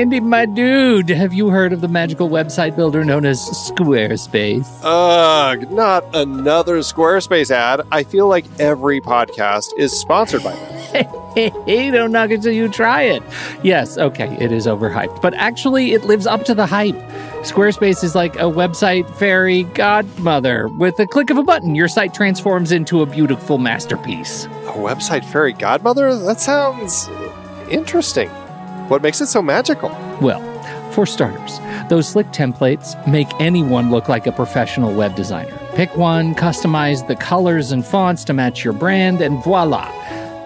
Andy, my dude, have you heard of the magical website builder known as Squarespace? Ugh, not another Squarespace ad. I feel like every podcast is sponsored by them. Hey, don't knock it till you try it. Yes, okay, it is overhyped, but actually it lives up to the hype. Squarespace is like a website fairy godmother. With a click of a button, your site transforms into a beautiful masterpiece. A website fairy godmother? That sounds interesting. What makes it so magical? Well, for starters, those slick templates make anyone look like a professional web designer. Pick one, customize the colors and fonts to match your brand, and voila.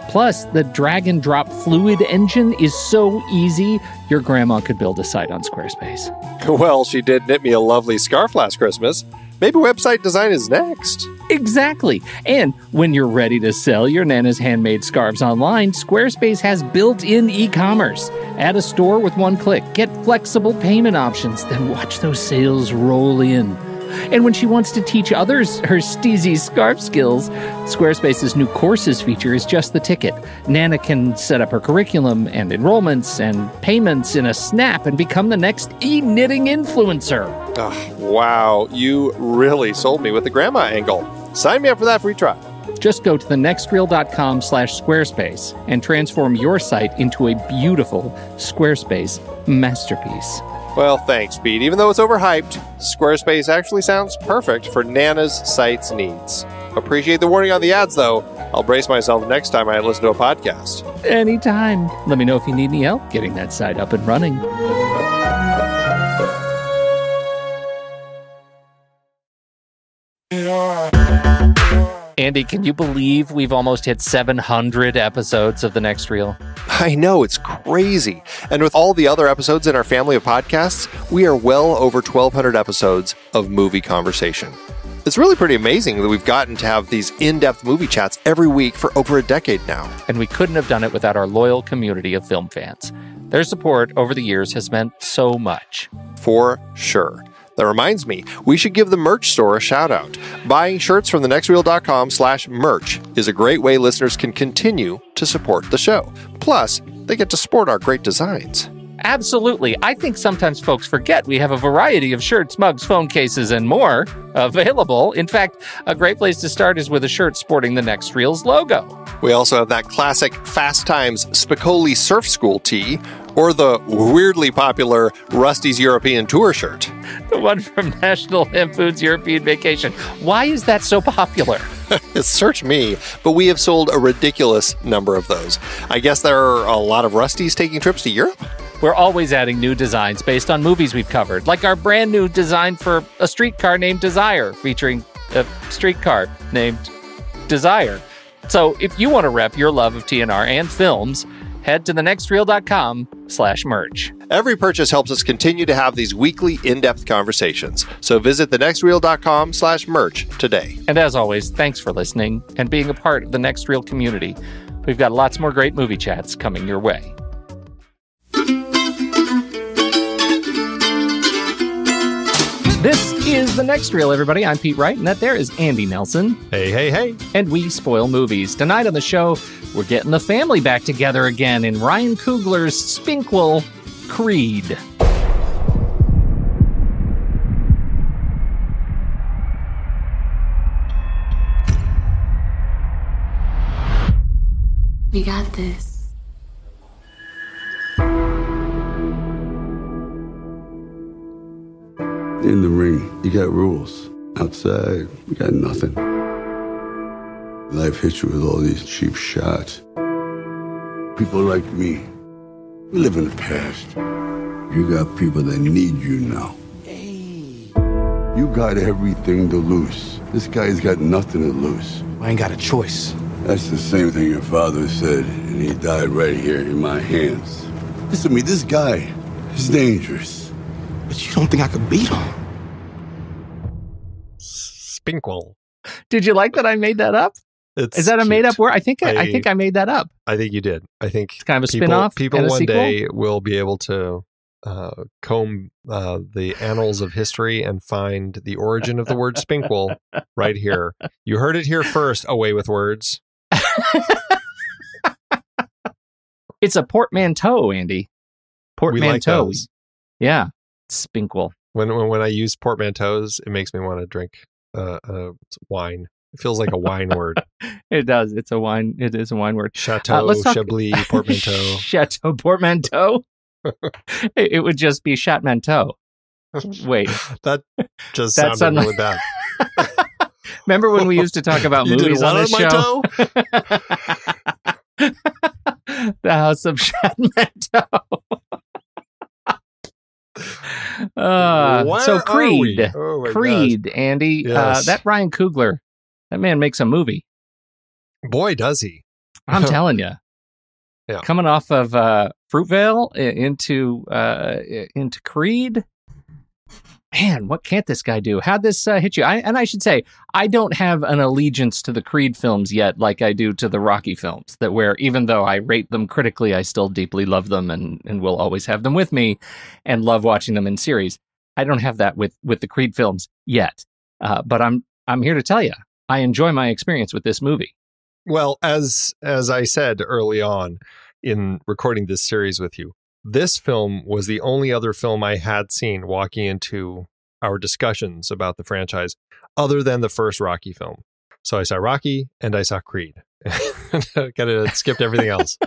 Plus, the drag-and-drop fluid engine is so easy, your grandma could build a site on Squarespace. Well, she did knit me a lovely scarf last Christmas. Maybe website design is next. Exactly. And when you're ready to sell your Nana's handmade scarves online, Squarespace has built-in e-commerce. Add a store with one click. Get flexible payment options. Then watch those sales roll in. And when she wants to teach others her steezy scarf skills, Squarespace's new courses feature is just the ticket. Nana can set up her curriculum and enrollments and payments in a snap and become the next e-knitting influencer. Oh, wow, you really sold me with the grandma angle. Sign me up for that free trial. Just go to thenextreel.com/Squarespace and transform your site into a beautiful Squarespace masterpiece. Well, thanks, Pete. Even though it's overhyped, Squarespace actually sounds perfect for Nana's site's needs. Appreciate the warning on the ads, though. I'll brace myself next time I listen to a podcast. Anytime. Let me know if you need any help getting that site up and running. Andy, can you believe we've almost hit 700 episodes of The Next Reel? I know, it's crazy. And with all the other episodes in our family of podcasts, we are well over 1,200 episodes of movie conversation. It's really pretty amazing that we've gotten to have these in-depth movie chats every week for over a decade now. And we couldn't have done it without our loyal community of film fans. Their support over the years has meant so much. For sure. That reminds me, we should give the merch store a shout out. Buying shirts from thenextreel.com/merch is a great way listeners can continue to support the show. Plus, they get to sport our great designs. Absolutely. I think sometimes folks forget we have a variety of shirts, mugs, phone cases, and more available. In fact, a great place to start is with a shirt sporting the Next Reel's logo. We also have that classic Fast Times Spicoli Surf School tee, or the weirdly popular Rusty's European Tour shirt. The one from National Lampoon's European Vacation. Why is that so popular? Search me, but we have sold a ridiculous number of those. I guess there are a lot of Rustys taking trips to Europe? We're always adding new designs based on movies we've covered, like our brand new design for a streetcar named Desire, featuring a streetcar named Desire. So if you want to rep your love of TNR and films, head to thenextreel.com/merch. Every purchase helps us continue to have these weekly in-depth conversations. So visit thenextreel.com/merch today. And as always, thanks for listening and being a part of the Next Reel community. We've got lots more great movie chats coming your way. This is The Next Reel, everybody. I'm Pete Wright, and that there is Andy Nelson. Hey, hey, hey. And we spoil movies. Tonight on the show, we're getting the family back together again in Ryan Coogler's Spinquel Creed. We got this. In the ring, you got rules. Outside, we got nothing. Life hits you with all these cheap shots. People like me, we live in the past. You got people that need you now. Hey. You got everything to lose. This guy's got nothing to lose. I ain't got a choice. That's the same thing your father said, and he died right here in my hands. Listen to me, this guy is dangerous. But you don't think I could beat him? Spinquel. Did you like that I made that up? Is that a made-up word? I think I made that up. I think you did. I think it's kind of a spin-off. People and a one sequel? day will be able to comb the annals of history and find the origin of the word spinquel right here. You heard it here first. Away with words. It's a portmanteau, Andy. Portmanteau. like those. Yeah, Spinkwell. When I use portmanteaus, it makes me want to drink wine. It feels like a wine word. It does. It's a wine. It is a wine word. Chateau, Chablis, portmanteau. Chateau portmanteau. It would just be Chatmanteau. Wait, that just sounded really bad. Remember when we used to talk about movies on this show? The House of Chatmanteau. So Creed, gosh. Andy, Yes. that Ryan Coogler, that man makes a movie. Boy, does he. I'm telling you. Yeah. Coming off of Fruitvale into Creed. Man, what can't this guy do? How'd this hit you? I should say, I don't have an allegiance to the Creed films yet like I do to the Rocky films, that where even though I rate them critically, I still deeply love them and will always have them with me and love watching them in series. I don't have that with the Creed films yet. But I'm here to tell you, I enjoy my experience with this movie. Well, as I said early on in recording this series with you, this film was the only other film I had seen walking into our discussions about the franchise other than the first Rocky film. So I saw Rocky and I saw Creed. Kind of skipped everything else.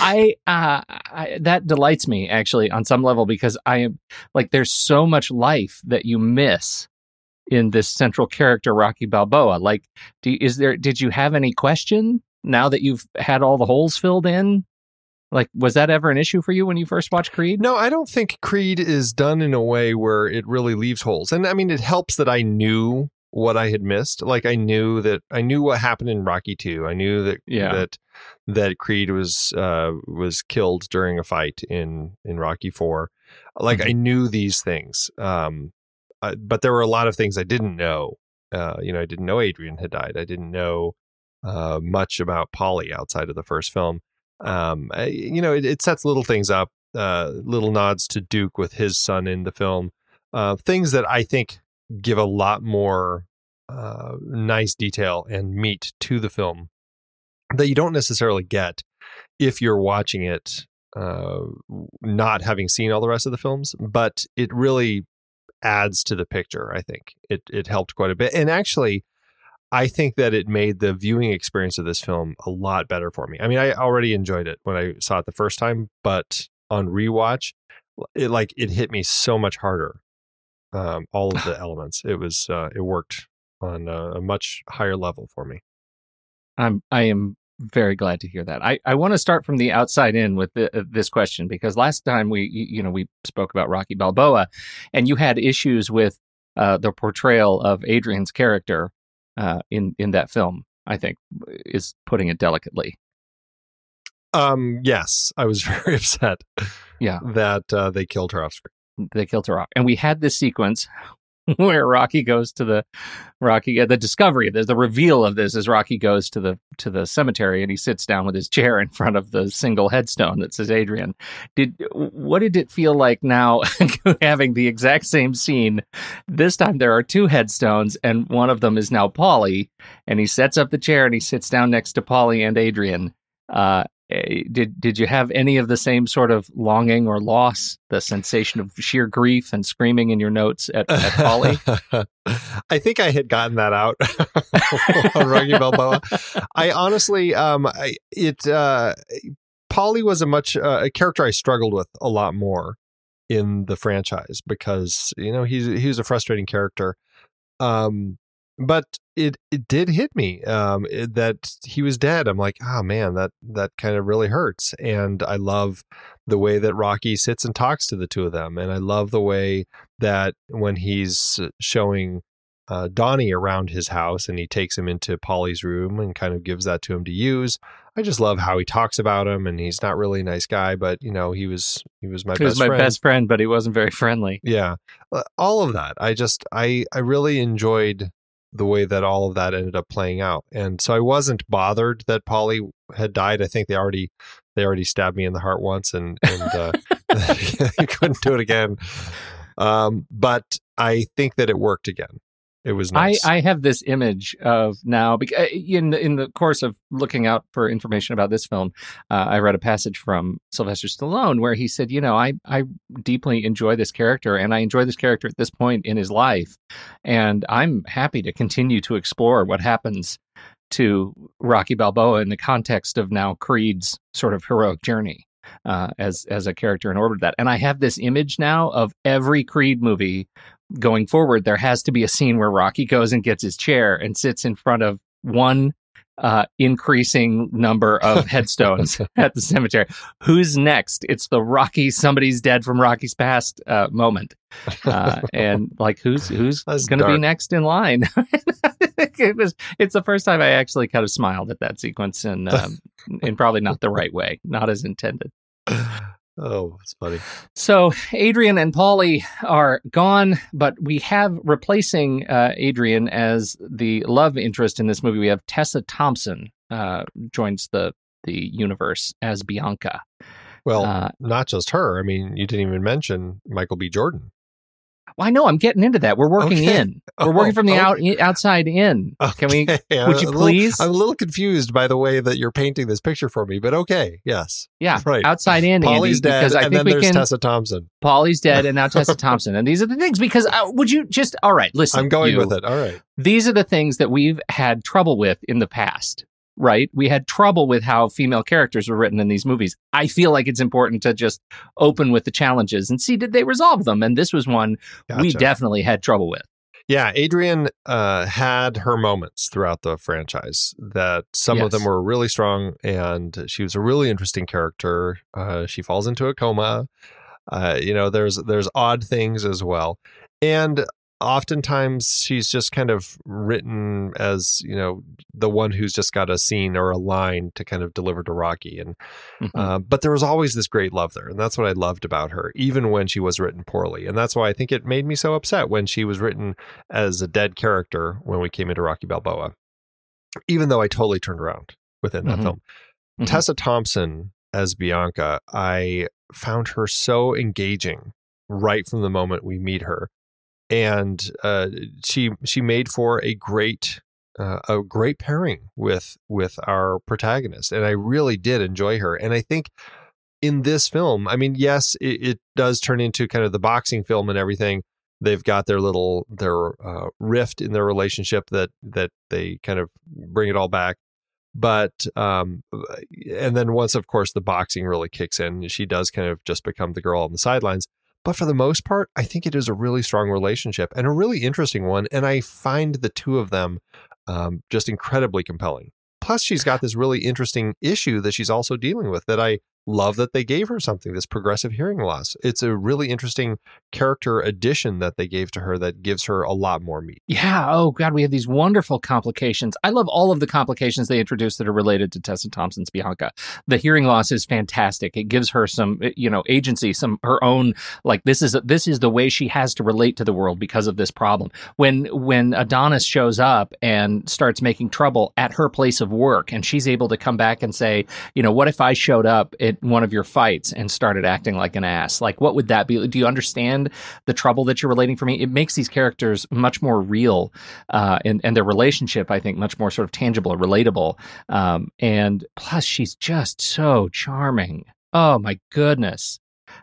I that delights me actually on some level, because I am like, there's so much life that you miss in this central character, Rocky Balboa. Like, did you have any question now that you've had all the holes filled in? Like, was that ever an issue for you when you first watched Creed? No, I don't think Creed is done in a way where it really leaves holes. And I mean, it helps that I knew what I had missed. Like, I knew what happened in Rocky 2. I knew that Creed was killed during a fight in Rocky 4. Like, I knew these things. But there were a lot of things I didn't know. I didn't know Adrian had died. I didn't know much about Polly outside of the first film. It sets little things up, little nods to Duke with his son in the film, things that I think give a lot more nice detail and meat to the film that you don't necessarily get if you're watching it not having seen all the rest of the films. But it really adds to the picture. I think it helped quite a bit. And actually, I think that it made the viewing experience of this film a lot better for me. I mean, I already enjoyed it when I saw it the first time, but on rewatch, it hit me so much harder. All of the elements, it worked on a much higher level for me. I am very glad to hear that. I want to start from the outside in with this question, because last time we spoke about Rocky Balboa, and you had issues with the portrayal of Adrian's character in that film, I think, is putting it delicately. Yes, I was very upset. Yeah, that they killed her off screen. They killed her off, and we had this sequence where Rocky goes to the discovery. The reveal of this is Rocky goes to the cemetery and he sits down with his chair in front of the single headstone that says Adrian. What did it feel like now having the exact same scene? This time there are two headstones and one of them is now Paulie, and he sets up the chair and he sits down next to Paulie and Adrian. Did you have any of the same sort of longing or loss, the sensation of sheer grief and screaming in your notes at Paulie? I think I had gotten that out on Rocky Balboa. I honestly, Paulie was a character I struggled with a lot more in the franchise because he was a frustrating character. But it did hit me that he was dead. I'm like, oh man, that kind of really hurts. And I love the way that Rocky sits and talks to the two of them. And I love the way that when he's showing Donnie around his house and he takes him into Paulie's room and kind of gives that to him to use. I just love how he talks about him, and he's not really a nice guy, but he was my best friend, but he wasn't very friendly. Yeah. All of that. I really enjoyed the way that all of that ended up playing out. And so I wasn't bothered that Paulie had died. I think they already stabbed me in the heart once and couldn't do it again. But I think that it worked again. It was nice. I have this image of now, in the course of looking out for information about this film, I read a passage from Sylvester Stallone where he said, I deeply enjoy this character, and I enjoy this character at this point in his life, and I'm happy to continue to explore what happens to Rocky Balboa in the context of now Creed's sort of heroic journey as a character in orbit of that. And I have this image now of every Creed movie going forward. There has to be a scene where Rocky goes and gets his chair and sits in front of one increasing number of headstones at the cemetery. Who's next? It's the Rocky, somebody's dead from Rocky's past moment. And like, who's going to be next in line? It's the first time I actually kind of smiled at that sequence, and probably not the right way, not as intended. Oh, it's funny. So Adrian and Paulie are gone, but we have replacing Adrian as the love interest in this movie. We have Tessa Thompson joins the universe as Bianca. Well, not just her. I mean, you didn't even mention Michael B. Jordan. Well, I know. I'm getting into that. We're working in. We're working from the outside in. Can we? Would you please? I'm a little confused by the way that you're painting this picture for me, but okay. Yes. Yeah. Right. Outside in. Paulie's Andy, dead, because I and think then we there's can. Tessa Thompson. Paulie's dead, and now Tessa Thompson. And these are the things. Because would you just? All right. Listen. I'm going with it. All right. These are the things that we've had trouble with in the past. Right? We had trouble with how female characters were written in these movies. I feel like it's important to just open with the challenges and see, did they resolve them? And this was one we definitely had trouble with. Yeah, Adrian had her moments throughout the franchise that some of them were really strong, and she was a really interesting character. She falls into a coma. There's odd things as well. And oftentimes she's just kind of written as, the one who's just got a scene or a line to kind of deliver to Rocky. And but there was always this great love there. And that's what I loved about her, even when she was written poorly. And that's why I think it made me so upset when she was written as a dead character when we came into Rocky Balboa, even though I totally turned around within that film. Tessa Thompson as Bianca, I found her so engaging right from the moment we meet her. And she made for a great pairing with our protagonist, and I really did enjoy her. And I think in this film, I mean, yes, it does turn into kind of the boxing film and everything. They've got their rift in their relationship that they kind of bring it all back. But and then once, of course, the boxing really kicks in, she does kind of just become the girl on the sidelines. But for the most part, I think it is a really strong relationship and a really interesting one. And I find the two of them just incredibly compelling. Plus, she's got this really interesting issue that she's also dealing with that I love that they gave her something, this progressive hearing loss. It's a really interesting character addition that they gave to her that gives her a lot more meat. Yeah. Oh, God, we have these wonderful complications. I love all of the complications they introduced that are related to Tessa Thompson's Bianca. The hearing loss is fantastic. It gives her some, agency, some her own, like this is the way she has to relate to the world because of this problem. When Adonis shows up and starts making trouble at her place of work, and she's able to come back and say, what if I showed up at one of your fights and started acting like an ass? Like, what would that be? Do you understand the trouble that you're relating for me? It makes these characters much more real, and their relationship, I think, much more sort of tangible or relatable. And plus, she's just so charming. Oh my goodness.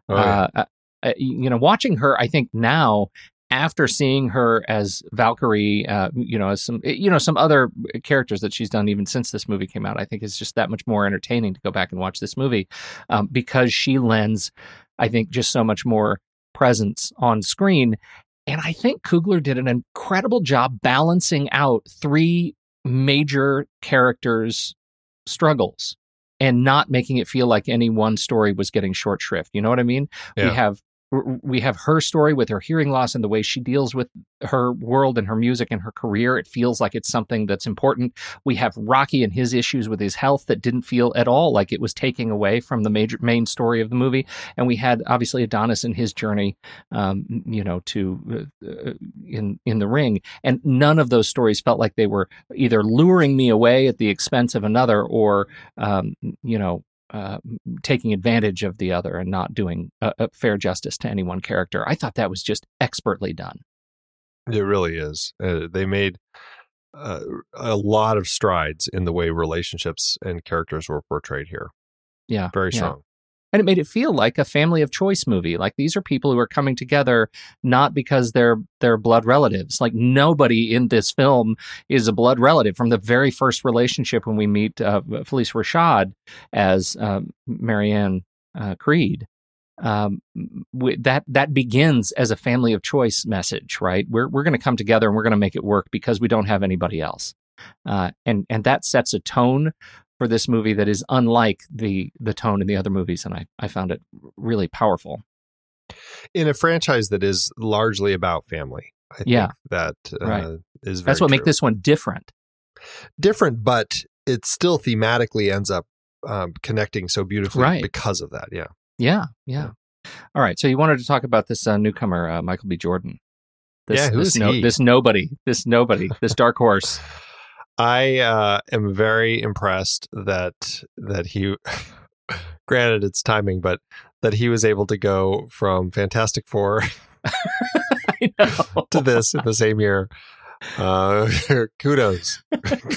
Watching her, I think now, after seeing her as Valkyrie, as some other characters that she's done even since this movie came out, I think it's just that much more entertaining to go back and watch this movie because she lends, I think, just so much more presence on screen. And I think Coogler did an incredible job balancing out three major characters' struggles and not making it feel like any one story was getting short shrift. You know what I mean? Yeah. We have her story with her hearing loss and the way she deals with her world and her music and her career. It feels like it's something that's important. We have Rocky and his issues with his health that didn't feel at all like it was taking away from the main story of the movie. And we had obviously Adonis and his journey, in the ring. And none of those stories felt like they were either luring me away at the expense of another or, taking advantage of the other and not doing a fair justice to any one character. I thought that was just expertly done. It really is. They made a lot of strides in the way relationships and characters were portrayed here. Yeah. Very strong. And it made it feel like a family of choice movie. Like these are people who are coming together not because they're blood relatives. Like nobody in this film is a blood relative. From the very first relationship when we meet Felice Rashad as Marianne Creed, that begins as a family of choice message, right? We're going to come together and we're going to make it work because we don't have anybody else. And that sets a tone for this movie that is unlike the tone in the other movies, and I found it really powerful. In a franchise that is largely about family, I think that is very That's what true. makes this one different. Different, but it still thematically ends up connecting so beautifully because of that. Yeah. All right, so you wanted to talk about this newcomer, Michael B. Jordan. Who's he? This nobody, this dark horse. I am very impressed that he, granted it's timing, but that he was able to go from Fantastic Four to this in the same year. Kudos.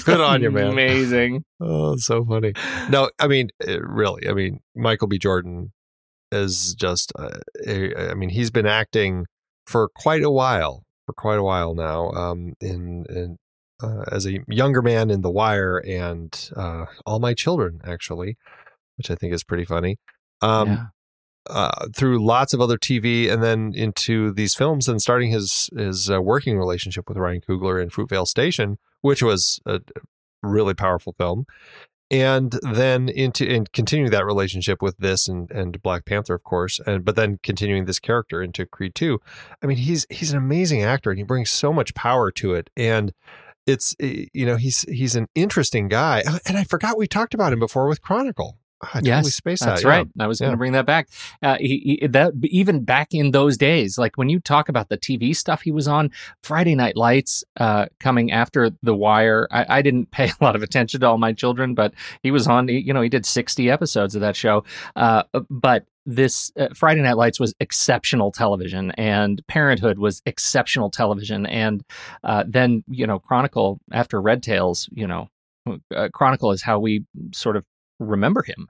Good on you, man. Amazing. Oh, so funny. No, I mean, really, I mean, Michael B. Jordan is just, he's been acting for quite a while now, as a younger man in The Wire and All My Children, actually, which I think is pretty funny. Through lots of other TV and then into these films and starting his working relationship with Ryan Coogler in Fruitvale Station, which was a really powerful film. And then continuing that relationship with this and Black Panther, of course, but then continuing this character into Creed 2. I mean, he's an amazing actor and he brings so much power to it. And it's, he's an interesting guy. And I forgot we talked about him before with Chronicle. I totally spaced that's that. right. I was going to bring that back. Even back in those days, like when you talk about the TV stuff he was on, Friday Night Lights, coming after The Wire. I didn't pay a lot of attention to All My Children, but he was on. He did 60 episodes of that show. But this Friday Night Lights was exceptional television, and Parenthood was exceptional television, and then Chronicle after Red Tails. Chronicle is how we sort of remember him.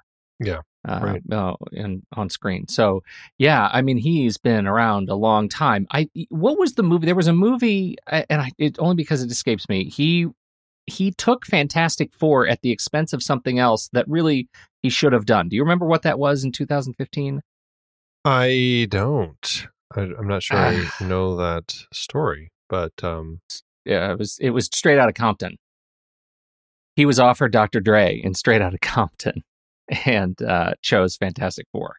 And on screen. So yeah, I mean, he's been around a long time. What was the movie? There was a movie, and it only because it escapes me. He took Fantastic Four at the expense of something else that really he should have done. Do you remember what that was in 2015? I don't. I'm not sure I know that story, but yeah, it was Straight Outta Compton. He was offered Dr. Dre in Straight Outta Compton and chose Fantastic Four.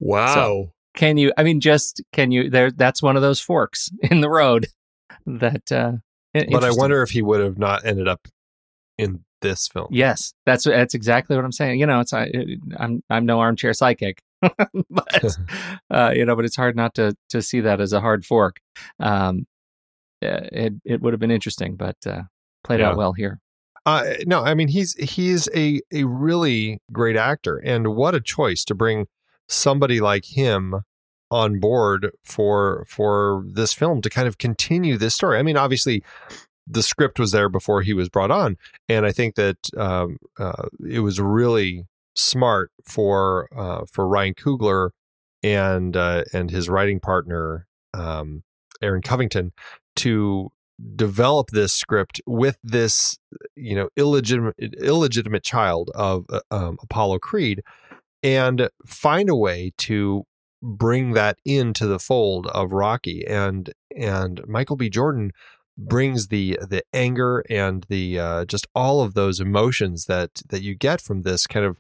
Wow. So can you that's one of those forks in the road that but I wonder if he would have not ended up in this film. Yes, that's exactly what I'm saying. I'm no armchair psychic, but but it's hard not to see that as a hard fork. It would have been interesting, but played out well here. No, I mean, he's a really great actor, and what a choice to bring somebody like him on board for this film to kind of continue this story. I mean, obviously the script was there before he was brought on, and I think that it was really smart for Ryan Coogler and his writing partner Aaron Covington to develop this script with this illegitimate child of Apollo Creed, and find a way to bring that into the fold of Rocky, and Michael B. Jordan brings the anger and the just all of those emotions that you get from this kind of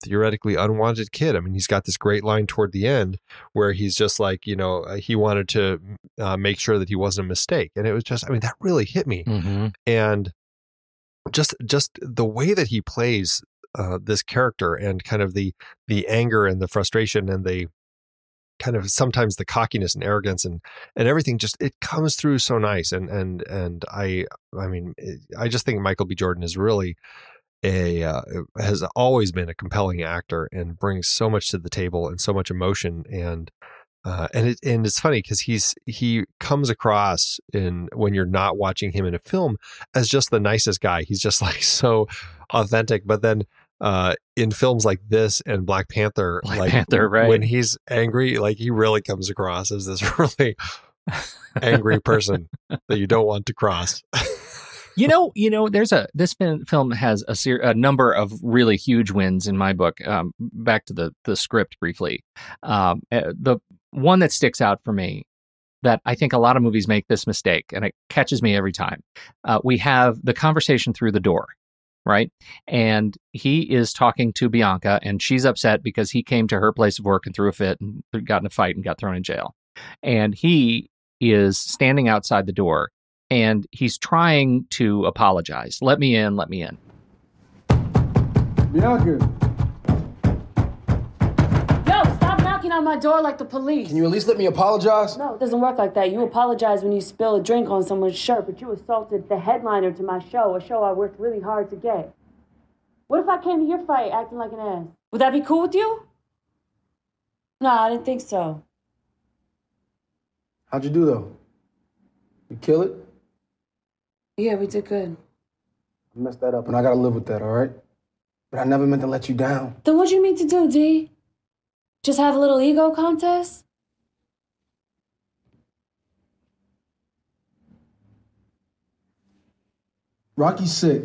theoretically unwanted kid. I mean, he's got this great line toward the end where he's just like, he wanted to make sure that he wasn't a mistake. And it was just, I mean, that really hit me. Mm-hmm. And just the way that he plays this character, and kind of the anger and the frustration and the kind of sometimes the cockiness and arrogance and everything, just it comes through so nice. And I mean, I just think Michael B. Jordan is really has always been a compelling actor and brings so much to the table and so much emotion. And And it's funny because he comes across when you're not watching him in a film as just the nicest guy. He's just like so authentic. But then in films like this and Black Panther, right? When he's angry, like he really comes across as this really angry person that you don't want to cross. This film has a number of really huge wins in my book. Back to the script briefly. The one that sticks out for me that I think a lot of movies make this mistake, and it catches me every time. We have the conversation through the door, right? And he is talking to Bianca, and she's upset because he came to her place of work and threw a fit and got in a fight and got thrown in jail. And he is standing outside the door, and he's trying to apologize. Let me in, let me in. Bianca. Yo, stop knocking on my door like the police. Can you at least let me apologize? No, it doesn't work like that. You apologize when you spill a drink on someone's shirt, but you assaulted the headliner to my show, a show I worked really hard to get. What if I came to your fight acting like an ass? Would that be cool with you? No, I didn't think so. How'd you do, though? You kill it? Yeah, we did good. I messed that up, and I gotta live with that, all right? But I never meant to let you down. Then what'd you mean to do, D? Just have a little ego contest? Rocky's sick.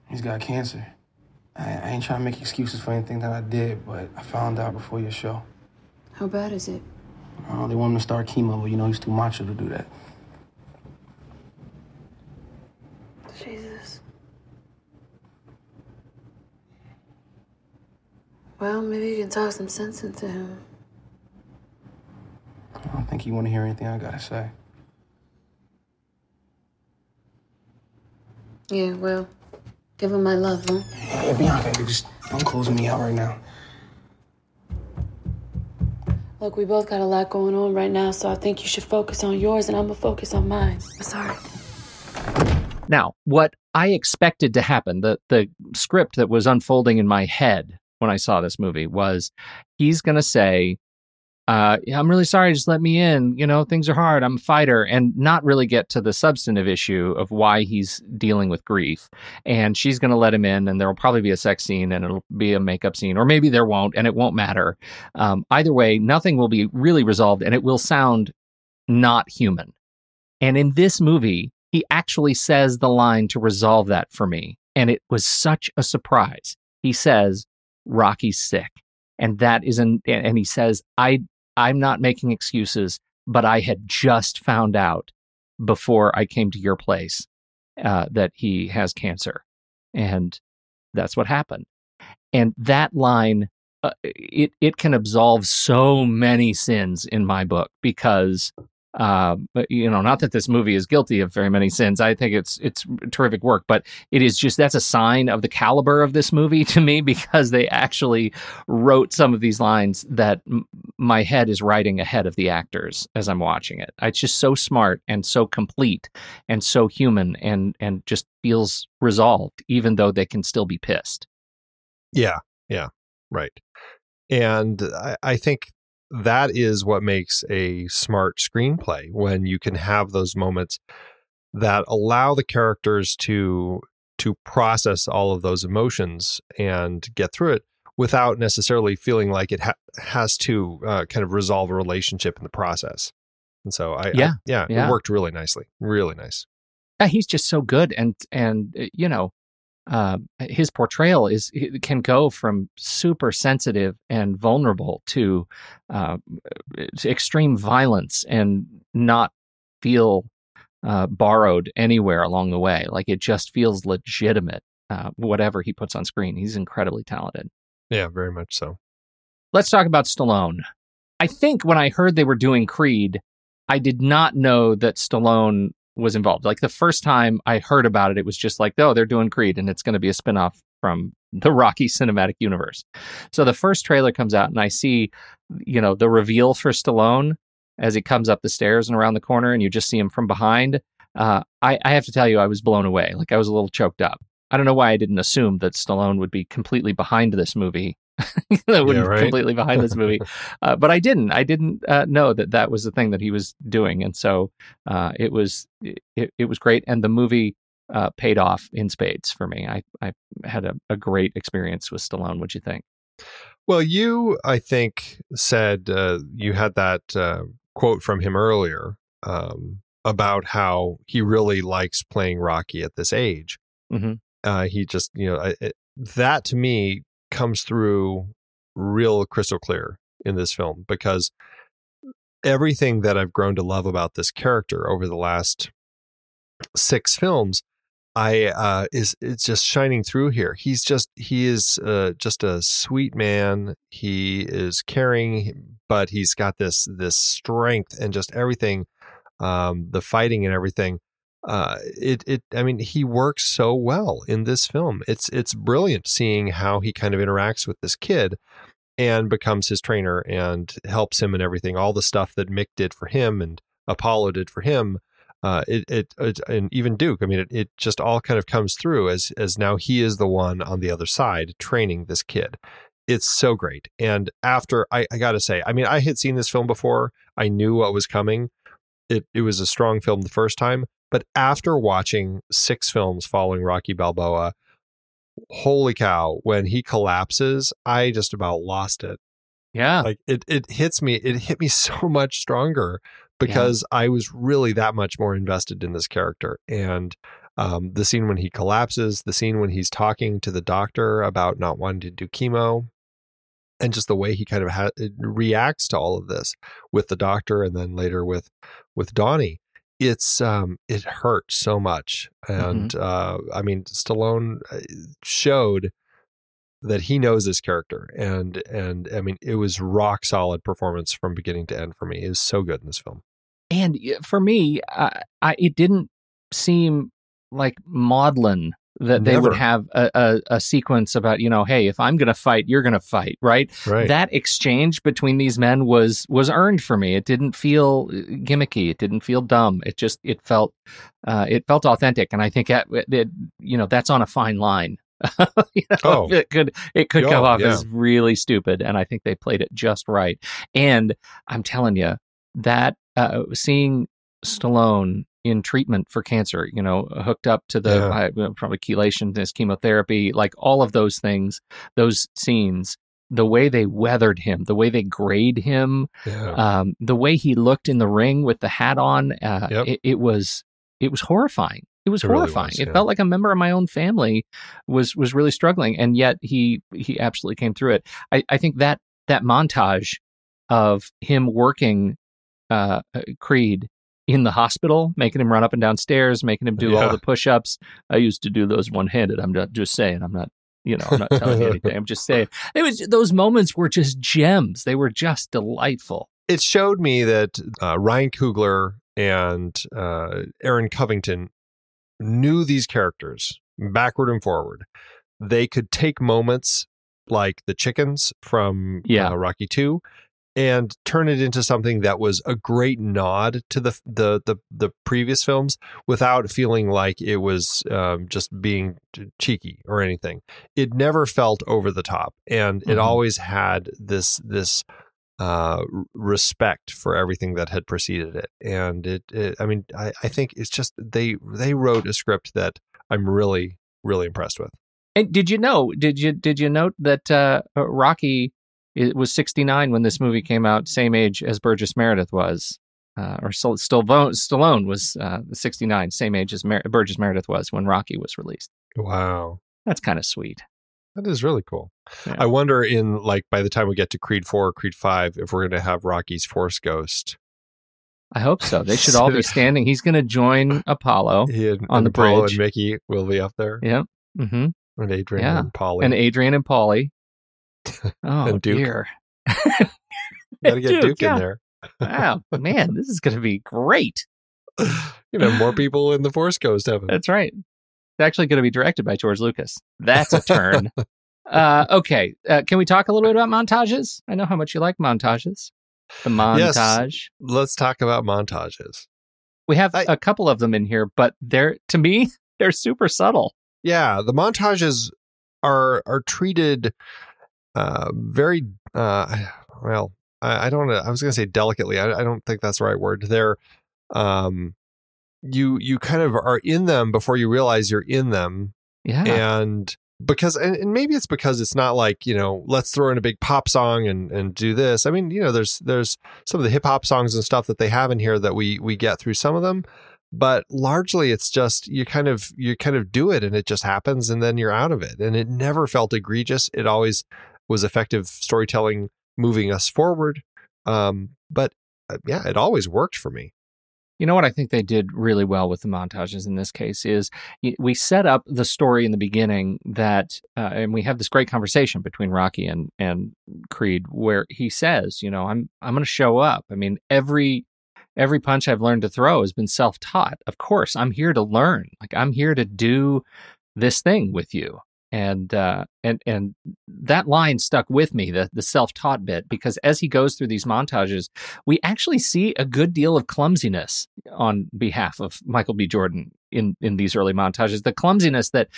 He's got cancer. I ain't trying to make excuses for anything that I did, but I found out before your show. How bad is it? They want him to start chemo, but he's too macho to do that. Jesus. Well, maybe you can talk some sense into him. I don't think he want to hear anything I gotta say. Yeah, well, give him my love, huh? Hey, Bianca, just don't close me out right now. Look, we both got a lot going on right now, so I think you should focus on yours and I'm gonna focus on mine. I'm sorry. Now, what I expected to happen, the script that was unfolding in my head when I saw this movie was he's going to say, I'm really sorry, just let me in. Things are hard. I'm a fighter, and not really get to the substantive issue of why he's dealing with grief. And she's going to let him in, and there will probably be a sex scene, and it'll be a makeup scene, or maybe there won't, and it won't matter. Either way, nothing will be really resolved, and it will sound not human. And in this movie, he actually says the line to resolve that for me, and it was such a surprise. He says, Rocky's sick. And and he says, I'm not making excuses, but I had just found out before I came to your place that he has cancer. And that's what happened. And that line, it can absolve so many sins in my book because, not that this movie is guilty of very many sins. I think it's terrific work, but it is just, that's a sign of the caliber of this movie to me, because they actually wrote some of these lines that my head is writing ahead of the actors as I'm watching it. It's just so smart and so complete and so human and just feels resolved, even though they can still be pissed. Yeah, right. And I think that is what makes a smart screenplay, when you can have those moments that allow the characters to process all of those emotions and get through it without necessarily feeling like it has to kind of resolve a relationship in the process. And so it worked really nicely. Really nice. He's just so good. And his portrayal can go from super sensitive and vulnerable to extreme violence and not feel borrowed anywhere along the way. Like, it just feels legitimate, whatever he puts on screen. He's incredibly talented. Yeah, very much so. Let's talk about Stallone. I think when I heard they were doing Creed, I did not know that Stallone was involved. Like, the first time I heard about it, it was just like, oh, they're doing Creed and it's going to be a spinoff from the Rocky cinematic universe. So the first trailer comes out and I see, the reveal for Stallone as he comes up the stairs and around the corner, and you just see him from behind. I have to tell you, I was blown away. Like, I was a little choked up. I don't know why I didn't assume that Stallone would be completely behind this movie. Completely behind this movie. But I didn't. I didn't know that was the thing that he was doing. And so it was great. And the movie paid off in spades for me. I had a great experience with Stallone. What'd you think? Well, you, I think, said you had that quote from him earlier about how he really likes playing Rocky at this age. Mm-hmm. He just, that to me comes through real crystal clear in this film, because everything that I've grown to love about this character over the last 6 films, it's just shining through here. He is just a sweet man. He is caring, but he's got this strength and just everything, the fighting and everything. I mean, he works so well in this film. It's brilliant seeing how he kind of interacts with this kid and becomes his trainer and helps him and everything. All the stuff that Mick did for him and Apollo did for him, and even Duke. I mean, it just all kind of comes through as now he is the one on the other side training this kid. It's so great. And after, I got to say, I mean, I had seen this film before. I knew what was coming. It was a strong film the first time. But after watching 6 films following Rocky Balboa, holy cow, when he collapses, I just about lost it. Yeah. Like it hits me. It hit me so much stronger because I was really that much more invested in this character. And the scene when he collapses, the scene when he's talking to the doctor about not wanting to do chemo, and just the way he kind of reacts to all of this with the doctor and then later with Donnie. It hurt so much. And I mean, Stallone showed that he knows this character, and I mean, it was rock solid performance from beginning to end for me. It was so good in this film. And for me, it didn't seem like maudlin that they would have a sequence about, hey, if I'm going to fight, you're going to fight, right? That exchange between these men was earned for me. It didn't feel gimmicky. It didn't feel dumb. It felt authentic. And I think that's on a fine line. It could come off as really stupid. And I think they played it just right. And I'm telling you that seeing Stallone in treatment for cancer, hooked up to the probably chelation, this chemotherapy, like all of those things, those scenes, the way they weathered him, the way they grayed him, the way he looked in the ring with the hat on, it was horrifying. It was horrifying. It felt like a member of my own family was really struggling, and yet he absolutely came through it. I think that montage of him working Creed in the hospital, making him run up and down stairs, making him do all the push-ups. I used to do those one-handed. I'm not just saying. I'm not telling you anything. I'm just saying. Those moments were just gems. They were just delightful. It showed me that Ryan Coogler and Aaron Covington knew these characters backward and forward. They could take moments like the chickens from Rocky 2 and turn it into something that was a great nod to the previous films without feeling like it was just being cheeky or anything. It never felt over the top, and it always had this respect for everything that had preceded it. And I think it's just they wrote a script that I'm really, really impressed with. And did you note that Rocky, it was 69 when this movie came out, same age as Burgess Meredith was, Stallone was 69, same age as Burgess Meredith was when Rocky was released. Wow. That's kind of sweet. That is really cool. Yeah. I wonder by the time we get to Creed 4 or Creed 5, if we're going to have Rocky's Force Ghost. I hope so. They should all be standing. He's going to join Apollo on the Apollo bridge. And Mickey will be up there. Yep. Mm-hmm. And Adrian and Polly. And Adrian and Polly. Oh, and Duke. dear. Gotta get Duke in there. Wow, man, this is going to be great. More people in the Force Ghost heaven. That's right. It's actually going to be directed by George Lucas. That's a turn. Okay. Can we talk a little bit about montages? I know how much you like montages. The montage. Yes, let's talk about montages. We have a couple of them in here, but to me, they're super subtle. Yeah, the montages are treated very well. I don't know. I was going to say delicately. I don't think that's the right word. They're you kind of are in them before you realize you're in them. Yeah, and maybe it's because it's not like, let's throw in a big pop song and do this. I mean, there's some of the hip hop songs and stuff that they have in here that we get through some of them, but largely it's just you kind of do it and it just happens and then you're out of it. And it never felt egregious. It always was effective storytelling moving us forward. But yeah, it always worked for me. You know what I think they did really well with the montages in this case is we set up the story in the beginning that, and we have this great conversation between Rocky and Creed where he says, I'm going to show up. I mean, every punch I've learned to throw has been self-taught. Of course, I'm here to learn. Like, I'm here to do this thing with you. And that line stuck with me, the self-taught bit, because as he goes through these montages, we actually see a good deal of clumsiness on behalf of Michael B. Jordan in these early montages. The clumsiness that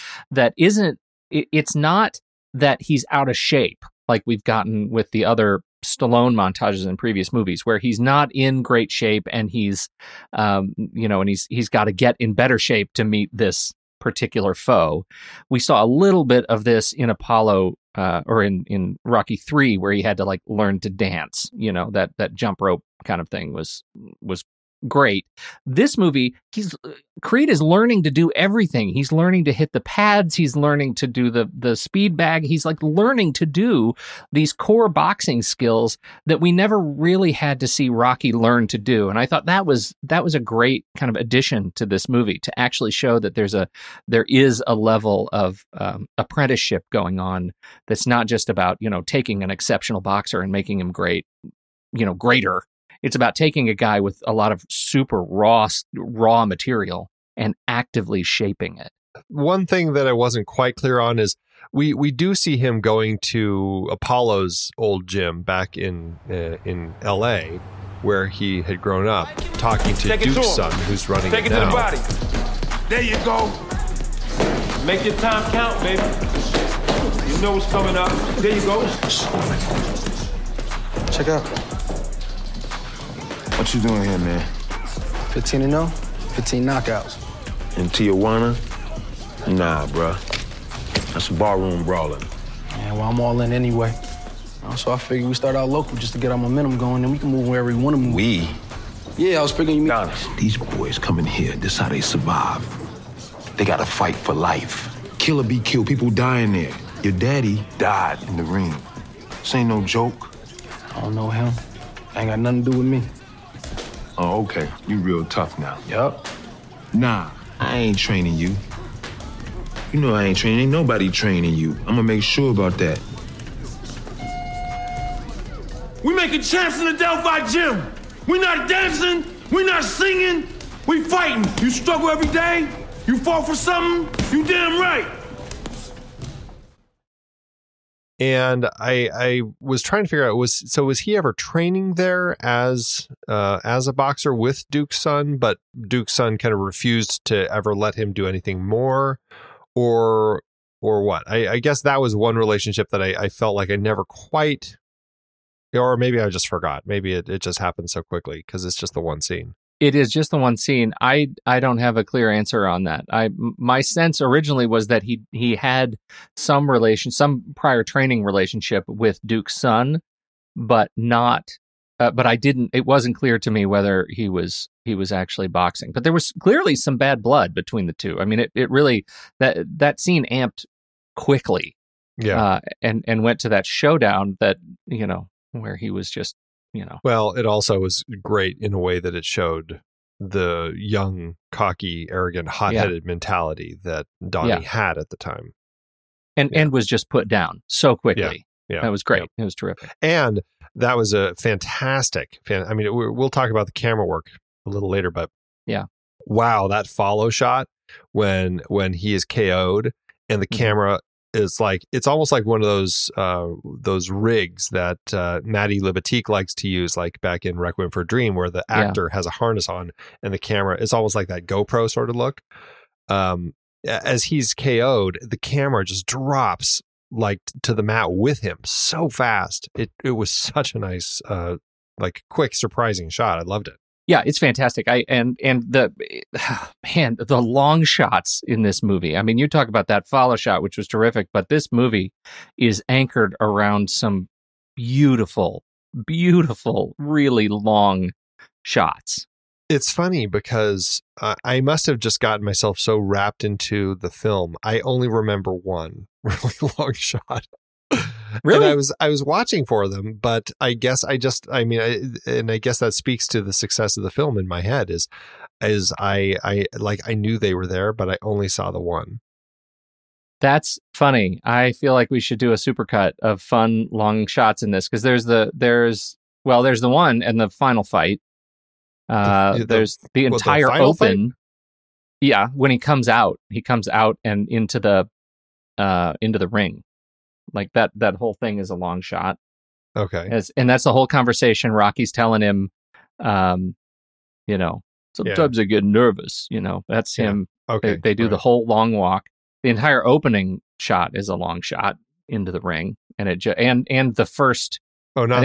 isn't, it's not that he's out of shape like we've gotten with the other Stallone montages in previous movies, where he's not in great shape and he's, and he's got to get in better shape to meet this particular foe. We saw a little bit of this in Apollo or in Rocky 3, where he had to like learn to dance. That jump rope kind of thing was great. This movie, Creed is learning to do everything. He's learning to hit the pads. He's learning to do the speed bag. He's like learning to do these core boxing skills that we never really had to see Rocky learn to do. And I thought that was a great kind of addition to this movie, to actually show that there is a level of apprenticeship going on that's not just about, taking an exceptional boxer and making him great, greater. It's about taking a guy with a lot of super raw material and actively shaping it. One thing that I wasn't quite clear on is we do see him going to Apollo's old gym back in L.A., where he had grown up, talking to Duke's son, who's running it now. Take it to the body. There you go. Make your time count, baby. You know what's coming up. There you go. Check out. What you doing here, man? 15-0, 15 knockouts. In Tijuana? Nah, bruh. That's a barroom brawling. Yeah, well, I'm all in anyway. So I figured we start out local just to get our momentum going, and we can move wherever we want to move. We? Yeah, I was figuring you mean... Honest. These boys come in here, this is how they survive. They gotta fight for life. Kill or be killed, people die in there. Your daddy died in the ring. This ain't no joke. I don't know him. Ain't got nothing to do with me. Oh, okay. You real tough now. Yup. Nah, I ain't training you. You know I ain't training. Ain't nobody training you. I'm gonna make sure about that. We making champs in the Delphi gym. We not dancing. We not singing. We fighting. You struggle every day. You fought for something. You damn right. And I was trying to figure out, was he ever training there as a boxer with Duke's son, but Duke's son kind of refused to ever let him do anything more, or what? I guess that was one relationship that I felt like I never quite, or maybe I just forgot. Maybe it just happened so quickly because it's just the one scene. It is just the one scene. I don't have a clear answer on that. My sense originally was that he had some prior training relationship with Duke's son, but not. But I didn't. It wasn't clear to me whether he was actually boxing. But there was clearly some bad blood between the two. I mean, it really that scene amped quickly. Yeah, and went to that showdown that where he was just. Well, it also was great in a way that it showed the young, cocky, arrogant, hot-headed mentality that Donnie had at the time. And was just put down so quickly. Yeah. That was great. Yeah. It was terrific. And that was a fantastic, I mean, we'll talk about the camera work a little later, but wow, that follow shot when he is KO'd and the camera is like, it's almost like one of those rigs that Maddie Libatique likes to use, like back in Requiem for a Dream, where the actor has a harness on and the camera, it's almost like that GoPro sort of look. As he's KO'd, the camera just drops like to the mat with him so fast. It was such a nice, like quick, surprising shot. I loved it. Yeah, it's fantastic. And the long shots in this movie. I mean, you talk about that follow shot, which was terrific, but this movie is anchored around some beautiful, really long shots. It's funny because I must have just gotten myself so wrapped into the film. I only remember one really long shot. Really? And I was watching for them, but I guess I guess that speaks to the success of the film in my head is I knew they were there, but I only saw the one. That's funny. I feel like we should do a supercut of fun long shots in this, because there's the one and the final fight. There's the entire open. Fight? Yeah, when he comes out and into the ring. Like that whole thing is a long shot. Okay. And that's the whole conversation. Rocky's telling him, sometimes I get nervous, that's him. Okay. They do the whole long walk. The entire opening shot is a long shot into the ring. And and the first, not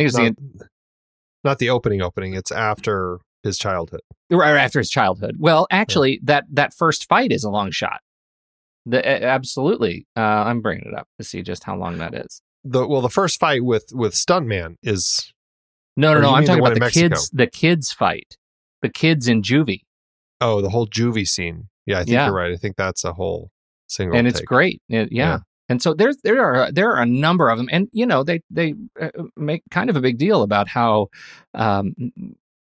the opening. It's after his childhood. Right after his childhood. Well, actually that first fight is a long shot. Absolutely. I'm bringing it up to see just how long that is. The first fight with Stuntman is no. I'm talking about the kids fight, the kids in juvie. Oh, the whole juvie scene. Yeah, I think you're right. I think that's a whole single. And it's great. Yeah. And so there are a number of them, and they make kind of a big deal about how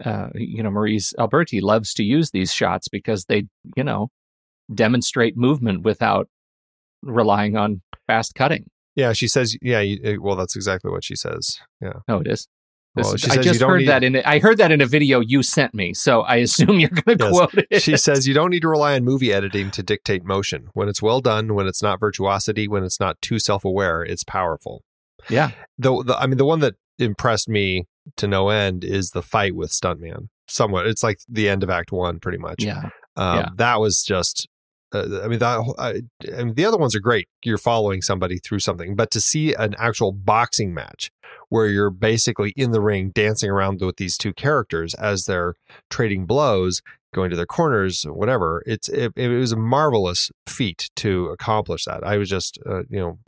Maryse Alberti loves to use these shots because they demonstrate movement without relying on fast cutting. Yeah, she says. Yeah, well, that's exactly what she says. Yeah. Oh, it is. I just heard that I heard that in a video you sent me, so I assume you're going to quote it. She says you don't need to rely on movie editing to dictate motion. When it's well done, when it's not virtuosity, when it's not too self-aware, it's powerful. Yeah. The one that impressed me to no end is the fight with Stuntman. Somewhat, it's like the end of Act 1, pretty much. Yeah. That was just. The other ones are great. You're following somebody through something, but to see an actual boxing match where you're basically in the ring dancing around with these two characters as they're trading blows, going to their corners, whatever. It was a marvelous feat to accomplish that. I was just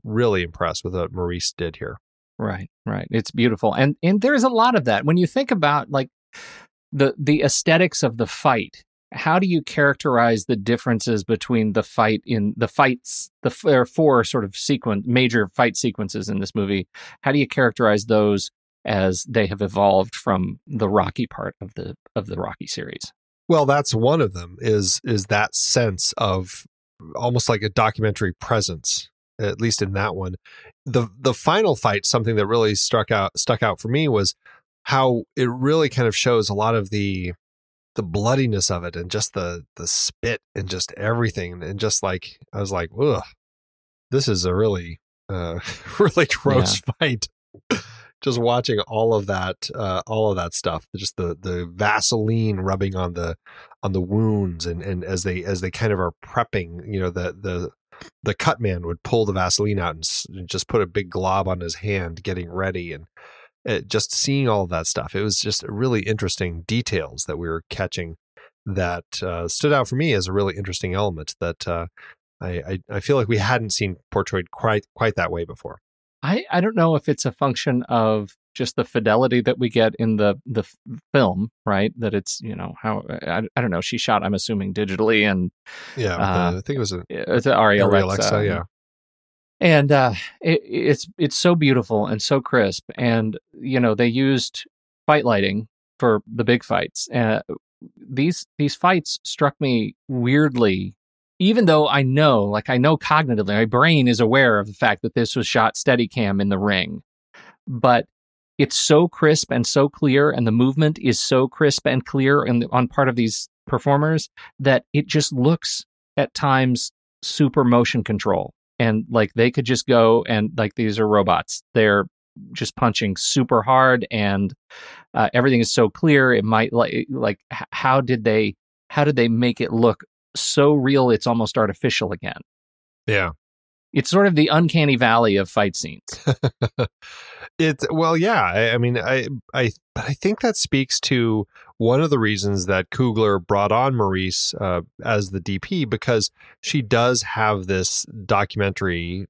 really impressed with what Maryse did here. Right. It's beautiful, and there's a lot of that when you think about like the aesthetics of the fight. How do you characterize the differences between the fight in the fights? There are four sort of major fight sequences in this movie. How do you characterize those as they have evolved from the Rocky part of the Rocky series? Well, that's one of them. Is that sense of almost like a documentary presence, at least in that one. The final fight, something that really stuck out for me was how it really kind of shows a lot of the bloodiness of it and just the spit and just everything. And just like, I was like, ugh, this is a really, really gross fight. Just watching all of that stuff, just the Vaseline rubbing on the wounds. And as they kind of are prepping, the cut man would pull the Vaseline out and just put a big glob on his hand, getting ready. And just seeing all of that stuff, it was just really interesting details that we were catching that stood out for me as a really interesting element that I feel like we hadn't seen portrayed quite that way before. I don't know if it's a function of just the fidelity that we get in the film, right? That it's how I don't know. She shot, I'm assuming, digitally, and I think it was it's an Arri Alexa, yeah. And it's so beautiful and so crisp. And, they used fight lighting for the big fights. These fights struck me weirdly, even though I know cognitively, my brain is aware of the fact that this was shot Steadicam in the ring. But it's so crisp and so clear, and the movement is so crisp and clear on part of these performers that it just looks at times super motion control. and like they could just go and like these are robots. They're just punching super hard, and everything is so clear. It might like how did they make it look so real? It's almost artificial again. Yeah. It's sort of the uncanny valley of fight scenes. I mean, I think that speaks to one of the reasons that Coogler brought on Maryse as the DP, because she does have this documentary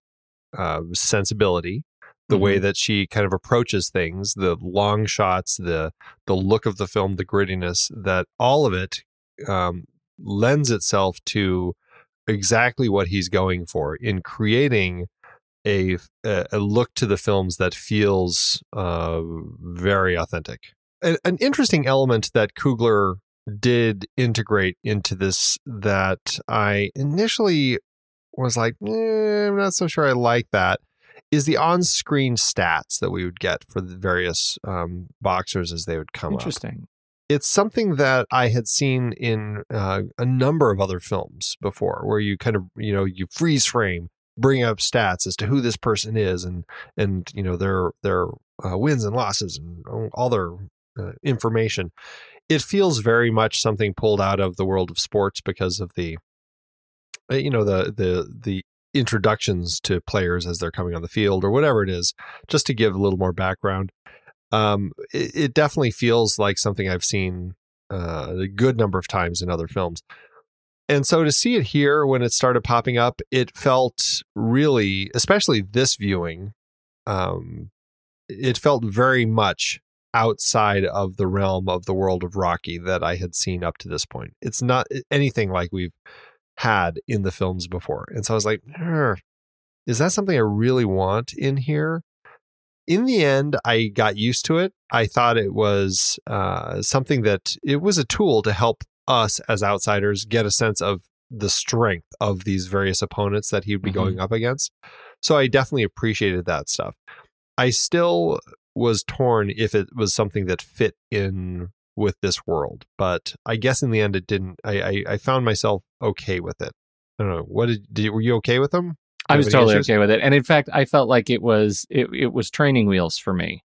sensibility, the way that she kind of approaches things, the long shots, the look of the film, the grittiness, that all of it lends itself to exactly what he's going for in creating a look to the films that feels very authentic. An interesting element that Coogler did integrate into this that I initially was like, I'm not so sure I like that, is the on-screen stats that we would get for the various boxers as they would come up. Interesting. It's something that I had seen in a number of other films before, where you kind of, you freeze frame, bring up stats as to who this person is and their wins and losses and all their information. It feels very much something pulled out of the world of sports because of the introductions to players as they're coming on the field or whatever it is, just to give a little more background. It definitely feels like something I've seen a good number of times in other films. And so to see it here when it started popping up, it felt really, especially this viewing, it felt very much outside of the realm of the world of Rocky that I had seen up to this point. It's not anything like we've had in the films before. And so I was like, is that something I really want in here? In the end, I got used to it. I thought it was something that it was a tool to help us as outsiders get a sense of the strength of these various opponents that he'd be going up against. So I definitely appreciated that stuff. I still was torn if it was something that fit in with this world, but I guess in the end it didn't. I found myself okay with it. I don't know. Were you okay with them? I was totally okay with it. And in fact, I felt like it was training wheels for me,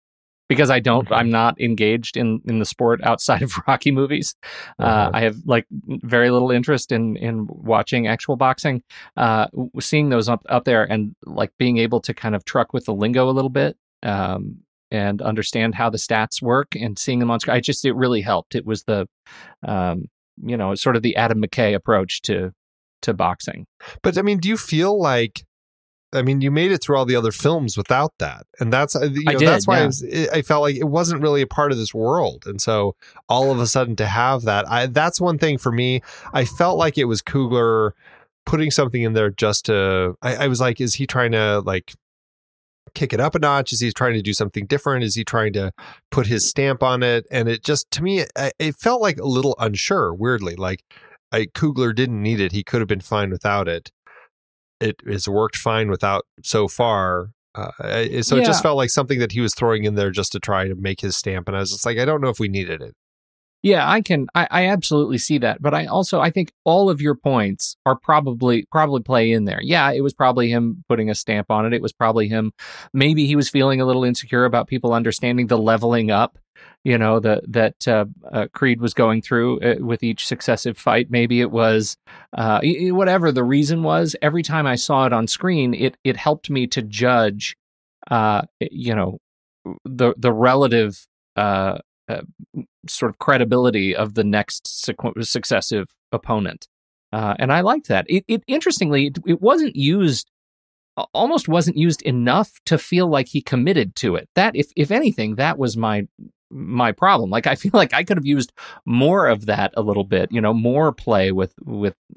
because I'm not engaged in the sport outside of Rocky movies. I have like very little interest in watching actual boxing. Seeing those up there and like being able to kind of truck with the lingo a little bit, and understand how the stats work and seeing them on screen, it really helped. It was the, sort of the Adam McKay approach to boxing. But I mean, do you feel like, you made it through all the other films without that, and that's that's why I felt like it wasn't really a part of this world, and so all of a sudden to have that, that's one thing for me. I felt like it was Coogler putting something in there just to. I was like, is he trying to like kick it up a notch? Is he trying to do something different? Is he trying to put his stamp on it? And it just, to me, it felt like a little unsure. Weirdly, like Coogler didn't need it; he could have been fine without it. It has worked fine without so far. It just felt like something that he was throwing in there just to try to make his stamp. And I was just like, I don't know if we needed it. Yeah, I absolutely see that. But I think all of your points are probably play in there. Yeah, it was probably him putting a stamp on it. It was probably him. Maybe he was feeling a little insecure about people understanding the leveling up, that Creed was going through with each successive fight. Maybe it was whatever the reason was. Every time I saw it on screen, it helped me to judge, the relative sort of credibility of the next successive opponent, and I liked that. It interestingly, it wasn't used. Almost wasn't used enough to feel like he committed to it. That, if anything, that was my problem. Like, I feel like I could have used more of that a little bit, more play with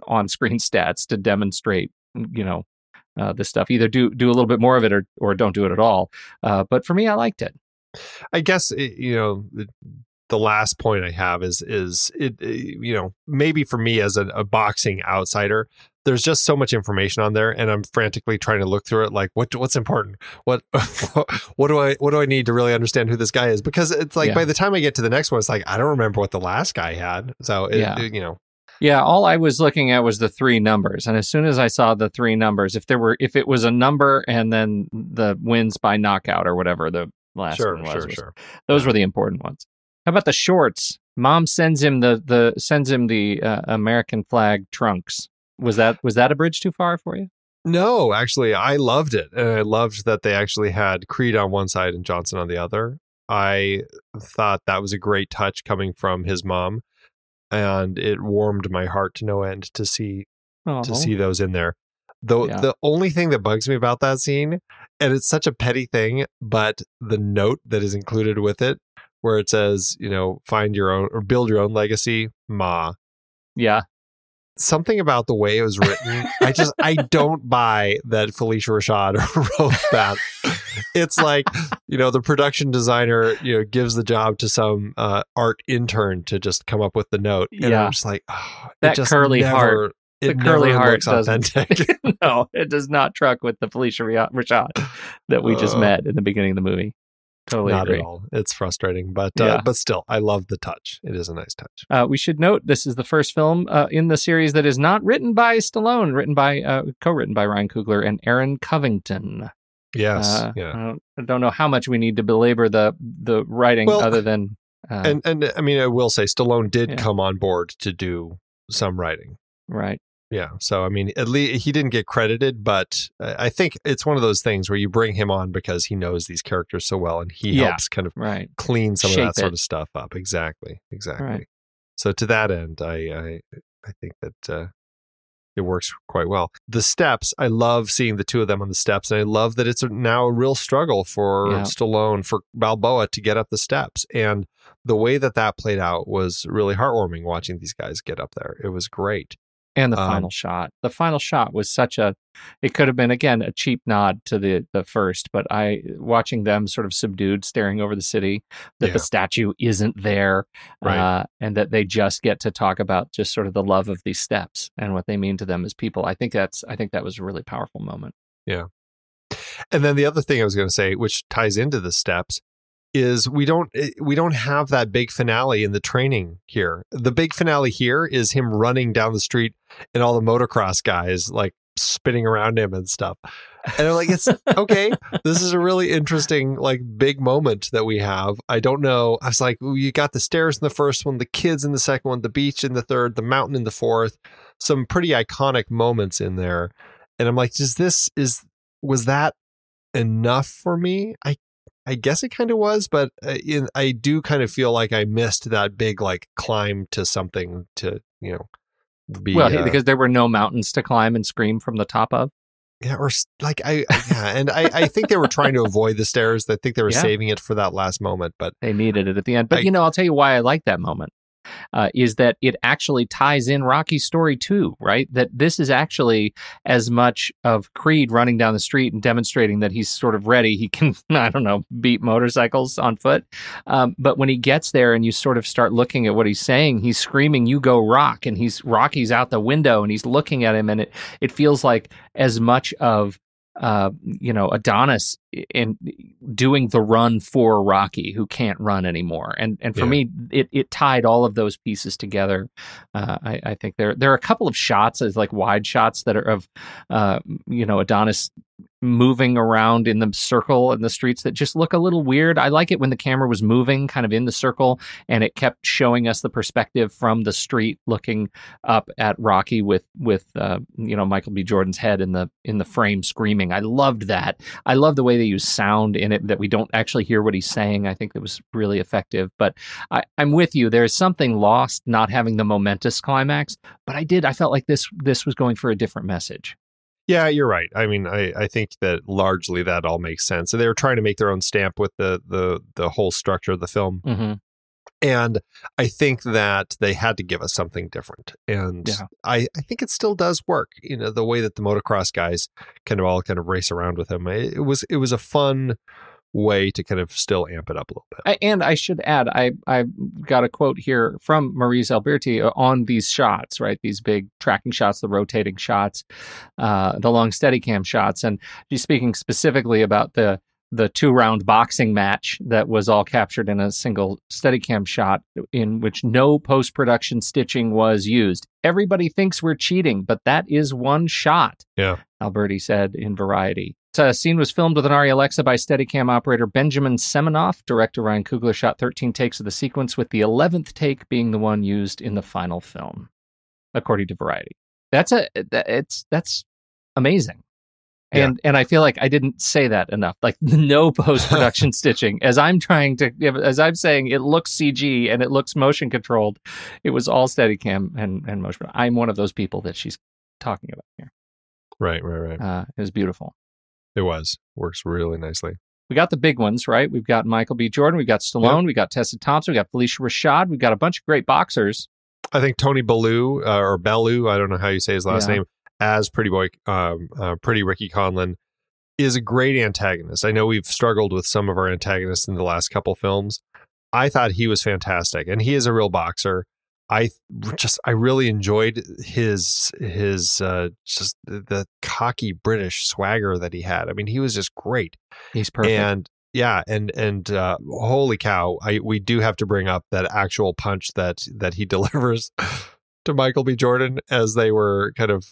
on-screen stats to demonstrate, this stuff. Either do a little bit more of it or don't do it at all. But for me, I liked it. I guess, the last point I have is it, maybe for me as a boxing outsider, there's just so much information on there, and I'm frantically trying to look through it. Like, what's important? What do I need to really understand who this guy is? Because it's like by the time I get to the next one, it's like I don't remember what the last guy had. So Yeah, all I was looking at was the 3 numbers, and as soon as I saw the 3 numbers, if it was a number and then the wins by knockout or whatever the last one was, those were the important ones. How about the shorts? Mom sends him the American flag trunks. Was that a bridge too far for you? No, actually, I loved it, and I loved that they actually had Creed on one side and Johnson on the other. I thought that was a great touch coming from his mom. And it warmed my heart to no end to see those in there. Though the only thing that bugs me about that scene, and it's such a petty thing, but the note that is included with it, where it says, find your own or build your own legacy, Ma. Yeah. Something about the way it was written, I don't buy that Felicia Rashad wrote that. It's like, the production designer, gives the job to some art intern to just come up with the note. And I'm just like, that curly heart. The curly heart doesn't. No, it does not truck with the Felicia Rashad that we just met in the beginning of the movie. Totally not agree. At all. It's frustrating, but still, I love the touch. It is a nice touch. We should note this is the first film in the series that is not written by Stallone, co-written by Ryan Coogler and Aaron Covington. Yes. I don't know how much we need to belabor the writing other than. And I mean, I will say Stallone did come on board to do some writing. Right. Yeah. So, I mean, at least he didn't get credited, but I think it's one of those things where you bring him on because he knows these characters so well and he helps kind of clean some of that sort of stuff up. Exactly. Right. So to that end, I think that it works quite well. The steps, I love seeing the two of them on the steps, and I love that it's now a real struggle for Stallone, for Balboa to get up the steps. And the way that played out was really heartwarming watching these guys get up there. It was great. And the final shot. The final shot was it could have been, again, a cheap nod to the first, but watching them sort of subdued, staring over the city, that the statue isn't there, and that they just get to talk about just sort of the love of these steps and what they mean to them as people. I think that was a really powerful moment. Yeah. And then the other thing I was going to say, which ties into the steps, is we don't have that big finale in the training here. The big finale here is him running down the street and all the motocross guys like spinning around him and stuff. And I'm like, it's okay. This is a really interesting, like, big moment that we have. I don't know. I was like, you got the stairs in the first one, the kids in the second one, the beach in the third, the mountain in the fourth, some pretty iconic moments in there. And I'm like, was that enough for me? I guess it kind of was, but I do kind of feel like I missed that big like climb to something to, be. Well, because there were no mountains to climb and scream from the top of. Yeah, or like and I think they were trying to avoid the stairs. I think they were saving it for that last moment, but they needed it at the end. But I'll tell you why I like that moment. Is that it actually ties in Rocky's story too, right? That this is actually as much of Creed running down the street and demonstrating that he's sort of ready. He can, beat motorcycles on foot. But when he gets there and you sort of start looking at what he's saying, he's screaming, "You go Rock," and Rocky's out the window and he's looking at him, and it feels like as much of Adonis in doing the run for Rocky, who can't run anymore. And for me, it tied all of those pieces together. I think there are a couple of shots, as like wide shots, that are of Adonis moving around in the circle in the streets that just look a little weird. I like it when the camera was moving kind of in the circle and it kept showing us the perspective from the street looking up at Rocky with Michael B. Jordan's head in the frame screaming. I loved that. I love the way they use sound in it, that we don't actually hear what he's saying. I think it was really effective, but I'm with you. There's something lost not having the momentous climax, but I felt like this was going for a different message. Yeah, you're right. I mean, I think that largely that all makes sense. So they were trying to make their own stamp with the whole structure of the film. Mm-hmm. And I think that they had to give us something different. And I think it still does work. The way that the motocross guys kind of race around with him. It was a fun way to kind of still amp it up a little bit. And I should add, I got a quote here from Maryse Alberti on these shots, right? These big tracking shots, the rotating shots, the long Steadicam shots. And she's speaking specifically about the the 2-round boxing match that was all captured in a single Steadicam shot in which no post-production stitching was used. Everybody thinks we're cheating, but that is one shot, Alberti said in Variety. The scene was filmed with an Arri Alexa by Steadicam operator Benjamin Semenoff. Director Ryan Coogler shot 13 takes of the sequence, with the 11th take being the one used in the final film, according to Variety. That's amazing. And I feel like I didn't say that enough. Like, no post-production stitching. As I'm saying, it looks CG and it looks motion controlled. It was all Steadicam and motion. I'm one of those people that she's talking about here. Right. It was beautiful. It was. Works really nicely. We got the big ones, right? We've got Michael B. Jordan. We've got Stallone. We got Tessa Thompson. We got Felicia Rashad. We've got a bunch of great boxers. I think Tony Bellew, or Bellew, I don't know how you say his last name, as Pretty Ricky Conlon, is a great antagonist. I know we've struggled with some of our antagonists in the last couple films. I thought he was fantastic, and he is a real boxer. I really enjoyed his just the cocky British swagger that he had. I mean, he was just great. He's perfect. And holy cow, we do have to bring up that actual punch that he delivers to Michael B. Jordan as they were kind of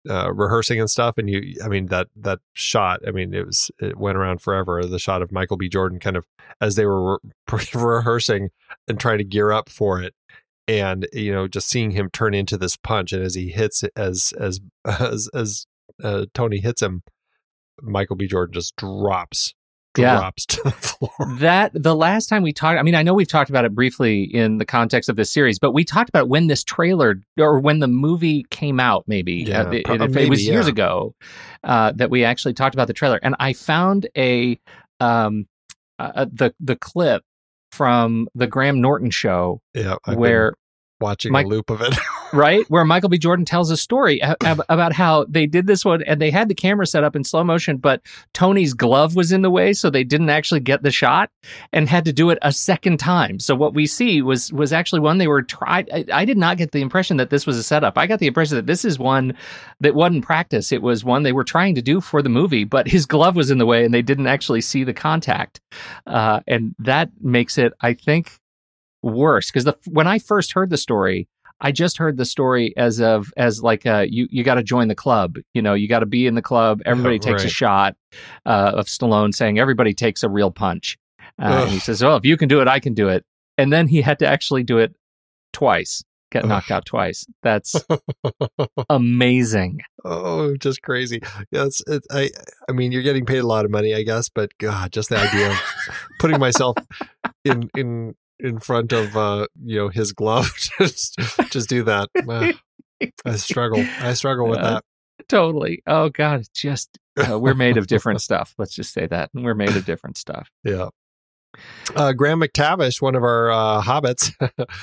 rehearsing and stuff. And that shot, it went around forever. The shot of Michael B. Jordan kind of as they were rehearsing and trying to gear up for it. And, just seeing him turn into this punch, and as he hits, as Tony hits him, Michael B. Jordan just drops to the floor. That the last time we talked, I know we've talked about it briefly in the context of this series, but we talked about when this trailer or when the movie came out, maybe it was years ago that we actually talked about the trailer, and I found the clip from the Graham Norton show, where watching a loop of it, right, where Michael B. Jordan tells a story about how they did this one and they had the camera set up in slow motion, but Tony's glove was in the way, so they didn't actually get the shot and had to do it a second time. So what we see was actually one they were tried. I did not get the impression that this was a setup. I got the impression that this is one that wasn't practice. It was one they were trying to do for the movie, but his glove was in the way and they didn't actually see the contact. And that makes it, I think, worse, because when I first heard the story, I just heard the story as like you got to join the club. You got to be in the club. Everybody takes a shot of Stallone saying everybody takes a real punch. And he says, "Oh, if you can do it, I can do it." And then he had to actually do it twice. Get knocked out twice. That's amazing. Oh, just crazy. Yes, you're getting paid a lot of money, I guess, but God, just the idea of putting myself in front of his glove, just do that. I struggle with that. Totally. Oh God, it's just we're made of different stuff. Let's just say that we're made of different stuff. Yeah. Graham McTavish, one of our hobbits,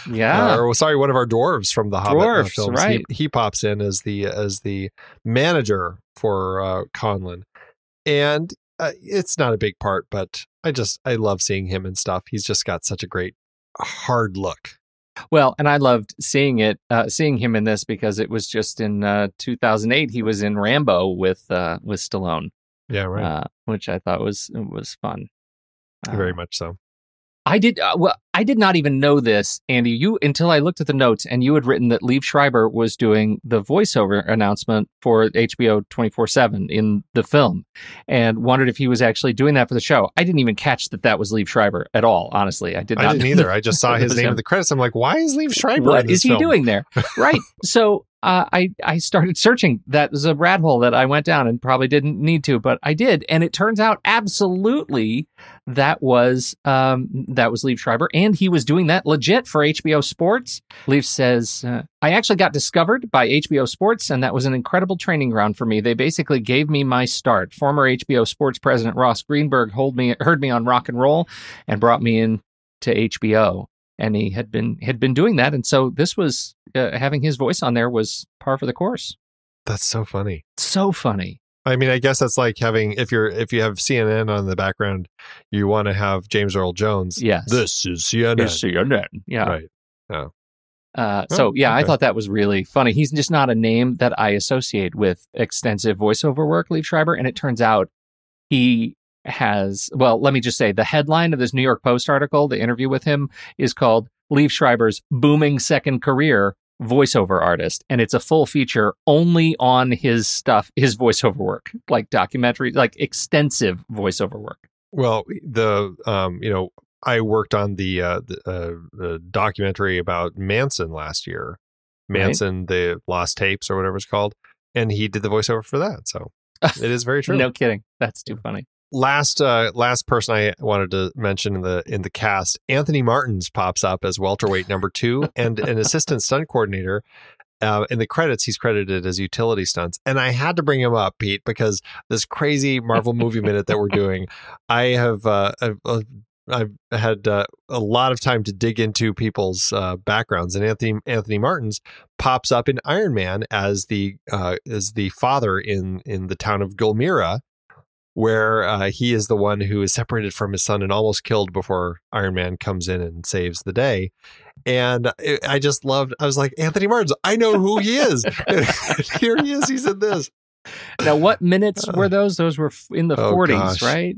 one of our dwarves from the Hobbit films. Right. He pops in as the manager for Conlon, and it's not a big part, but I love seeing him and stuff. He's just got such a great hard look. Well, and I loved seeing him in this because it was just in 2008. He was in Rambo with Stallone. Yeah, right. Which I thought was fun. Very much so. I did not even know this, Andy, until I looked at the notes, and you had written that Liev Schreiber was doing the voiceover announcement for HBO 24/7 in the film, and wondered if he was actually doing that for the show. I didn't even catch that was Liev Schreiber at all, honestly. I didn't either. I just saw his name in the credits. I'm like, why is Liev Schreiber what in this is he film? doing there? Right. So I started searching. That was a rat hole that I went down and probably didn't need to, but I did. And it turns out absolutely that was Liev Schreiber. And he was doing that legit for HBO Sports. Liev says, I actually got discovered by HBO Sports, and that was an incredible training ground for me. They basically gave me my start. Former HBO Sports president Ross Greenberg heard me on Rock and Roll and brought me in to HBO. And he had been doing that, and so this was having his voice on there was par for the course. That's so funny. So funny. I mean, I guess that's like having if you have CNN on the background, you want to have James Earl Jones. Yes, this is CNN. It's CNN. Yeah. Right. Oh. Okay. I thought that was really funny. He's just not a name that I associate with extensive voiceover work, Liev Schreiber, and it turns out he let me just say, the headline of this New York Post article, the interview with him, is called Liev Schreiber's Booming Second Career, Voiceover Artist. And it's a full feature only on his stuff, his voiceover work, like documentary, like extensive voiceover work. Well, I worked on the documentary about Manson last year, Manson, the Lost Tapes or whatever it's called. And he did the voiceover for that. So it is very true. No kidding. That's too funny. Last person I wanted to mention in the cast, Anthony Martins pops up as welterweight number 2 and an assistant stunt coordinator. In the credits, he's credited as utility stunts. And I had to bring him up, Pete, because this crazy Marvel Movie Minute that we're doing, I've had a lot of time to dig into people's backgrounds, and Anthony Martins pops up in Iron Man as the father in the town of Gulmira, where he is the one who is separated from his son and almost killed before Iron Man comes in and saves the day. And I was like, Anthony Martins, I know who he is. Here he is. He's in this. Now, what minutes were those? Those were in the 40s, gosh. Right?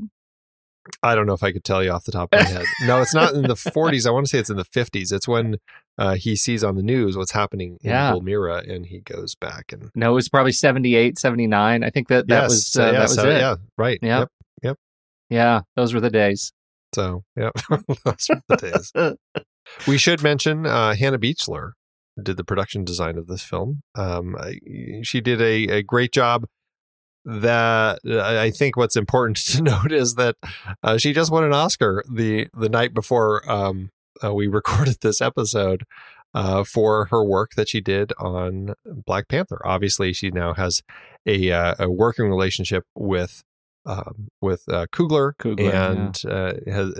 I don't know if I could tell you off the top of my head. No, it's not in the 40s. I want to say it's in the 50s. It's when he sees on the news what's happening in Gulmira, and he goes back. And no, it was probably 78, 79. I think that was it. Yeah, right. Yep. Yeah, those were the days. So, yeah, those were the days. We should mention Hannah Beachler did the production design of this film. She did a great job. That I think what's important to note is that she just won an Oscar the night before we recorded this episode for her work that she did on Black Panther. Obviously, she now has a working relationship with Coogler,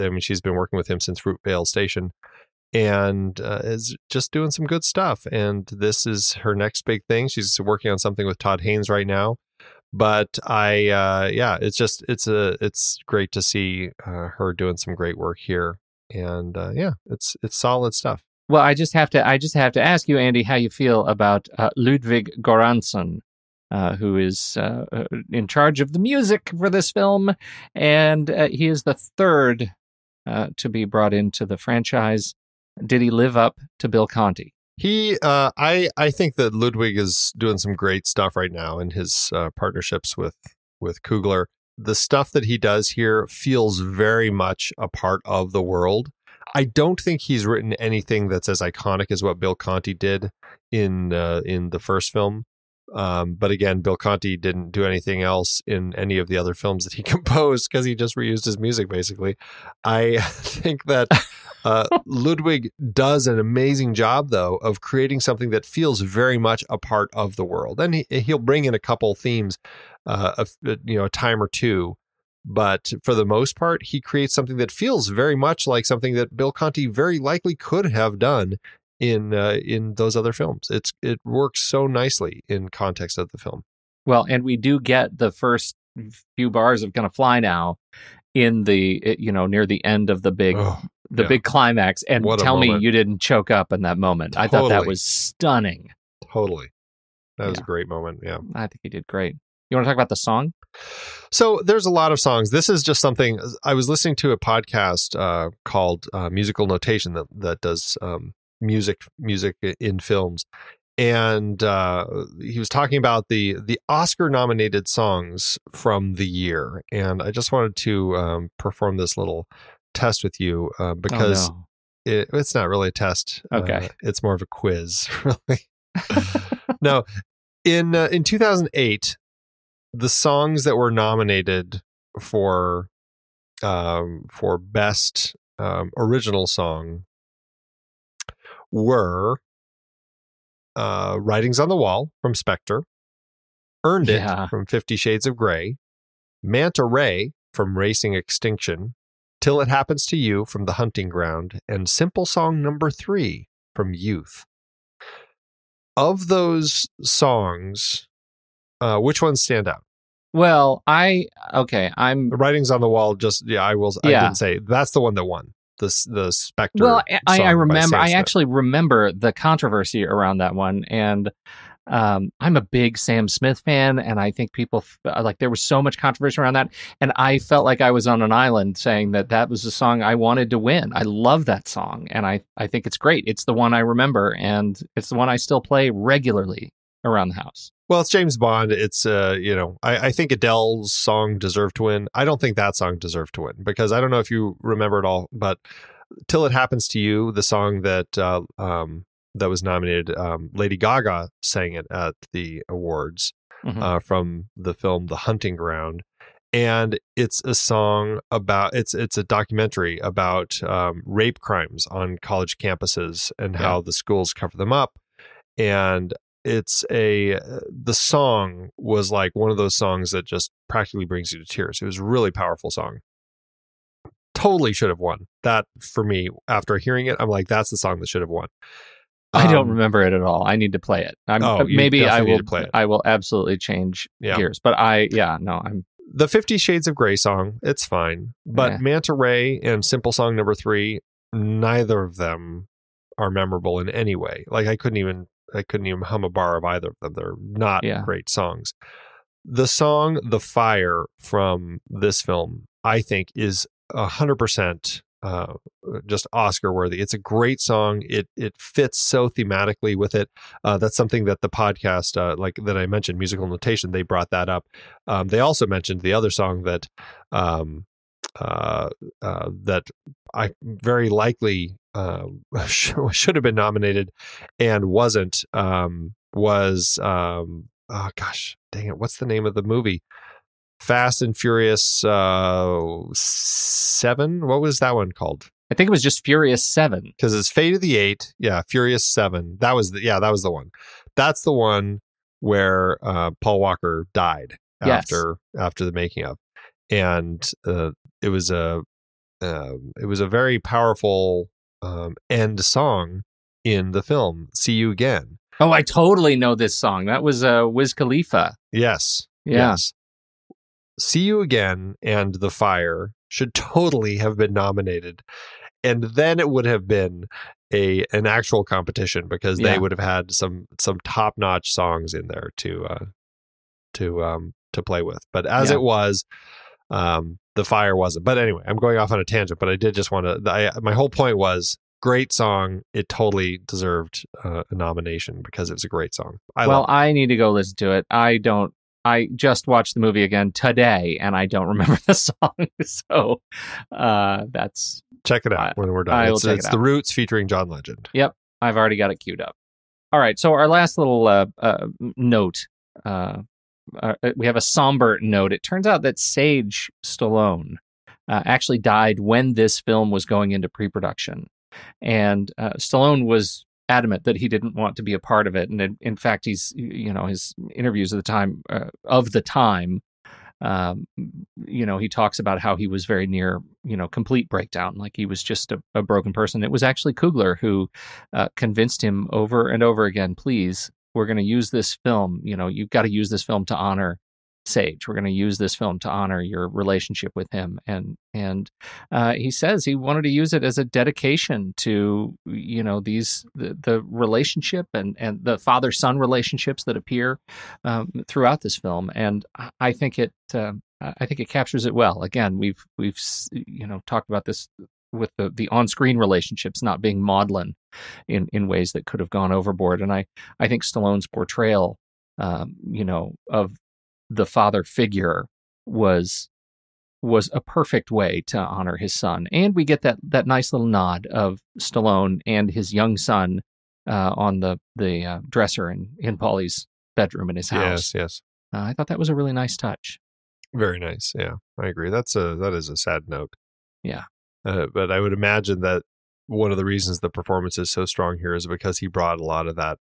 and she's been working with him since Fruitvale Station, and is just doing some good stuff. And this is her next big thing. She's working on something with Todd Haynes right now. But it's great to see her doing some great work here, and it's solid stuff. Well, I just have to ask you, Andy, how you feel about Ludwig Göransson, who is in charge of the music for this film, and he is the third to be brought into the franchise. Did he live up to Bill Conti? I think that Ludwig is doing some great stuff right now in his partnerships with Coogler. The stuff that he does here feels very much a part of the world. I don't think he's written anything that's as iconic as what Bill Conti did in the first film. But again, Bill Conti didn't do anything else in any of the other films that he composed because he just reused his music, basically. I think that Ludwig does an amazing job, though, of creating something that feels very much a part of the world. And he'll bring in a couple themes, a time or two. But for the most part, he creates something that feels very much like something that Bill Conti very likely could have done in those other films. It works so nicely in context of the film. Well, and we do get the first few bars of "Gonna Fly Now" in the near the end of the big big climax. And tell me you didn't choke up in that moment. Totally. I thought that was stunning. Totally, that was a great moment. Yeah, I think he did great. You want to talk about the song? So there's a lot of songs. This is just something I was listening to a podcast called Musical Notation that does music in films, and he was talking about the Oscar nominated songs from the year, and I just wanted to perform this little test with you because it's not really a test. Okay, it's more of a quiz, really. No, in 2008, the songs that were nominated for best original song were Writings on the Wall from Spectre, Earned It from 50 Shades of Grey, Manta Ray from Racing Extinction, Till It Happens to You from The Hunting Ground, and Simple Song Number 3 from Youth. Of those songs, which ones stand out? Well, I'm Writings on the Wall. I didn't say that's the one that won the Spectre. Well, I remember. I actually remember the controversy around that one, and I'm a big Sam Smith fan, and I think people like there was so much controversy around that, and I felt like I was on an island saying that was the song I wanted to win. I love that song, and I think it's great. It's the one I remember, and it's the one I still play regularly around the house. Well, it's James Bond. It's, I think Adele's song deserved to win. I don't think that song deserved to win because I don't know if you remember it all, but Till It Happens to You, the song that was nominated, Lady Gaga sang it at the awards from the film The Hunting Ground. And it's a song about, it's a documentary about rape crimes on college campuses and how the schools cover them up. And the song was like one of those songs that just practically brings you to tears. It was a really powerful song. Totally should have won. That, for me, after hearing it, I'm like, that's the song that should have won. I don't remember it at all. I need to play it. Maybe I will play it. I will absolutely change gears. But I'm the 50 Shades of Grey song, it's fine. But Manta Ray and Simple Song Number 3, neither of them are memorable in any way. Like I couldn't even hum a bar of either of them. They're not great songs. The song The Fire from this film, I think, is 100% just Oscar worthy. It's a great song. It fits so thematically with it. That's something that the podcast, like that I mentioned, Musical Notation, they brought that up. They also mentioned the other song that that I very likely should have been nominated and wasn't. Was oh gosh, dang it! What's the name of the movie? Fast and Furious 7. What was that one called? I think it was just Furious 7 because it's Fate of the 8. Yeah, Furious 7. That was the one. That's the one where Paul Walker died after the making of, and it was a very powerful end song in the film. See You Again. Oh, I totally know this song. That was Wiz Khalifa. Yes. Yeah. Yes. See You Again and The Fire should totally have been nominated. And then it would have been an actual competition because they would have had some top-notch songs in there to play with. But as it was, The Fire wasn't. But anyway, I'm going off on a tangent, but I did just want to, my whole point was, great song. It totally deserved a nomination because it was a great song. I need to go listen to it. I just watched the movie again today, and I don't remember the song. So that's... Check it out when we're done. It's The Roots featuring John Legend. Yep. I've already got it queued up. All right. So our last little note, we have a somber note. It turns out that Sage Stallone actually died when this film was going into pre-production. And Stallone was adamant that he didn't want to be a part of it, and in fact, he's his interviews at the time, he talks about how he was very near complete breakdown, like he was just a broken person. It was actually Coogler who convinced him over and over again, please, we're going to use this film. You've got to use this film to honor Sage. We're going to use this film to honor your relationship with him. And he says he wanted to use it as a dedication to, the relationship and the father-son relationships that appear throughout this film. And I think it captures it well. Again, we've talked about this with the on-screen relationships not being maudlin in ways that could have gone overboard. And I think Stallone's portrayal, of the father figure was a perfect way to honor his son. And we get that nice little nod of Stallone and his young son on the dresser in Paulie's bedroom in his house. Yes. I thought that was a really nice touch. Very nice. Yeah, I agree. That is a sad note. Yeah. But I would imagine that one of the reasons the performance is so strong here is because he brought a lot of that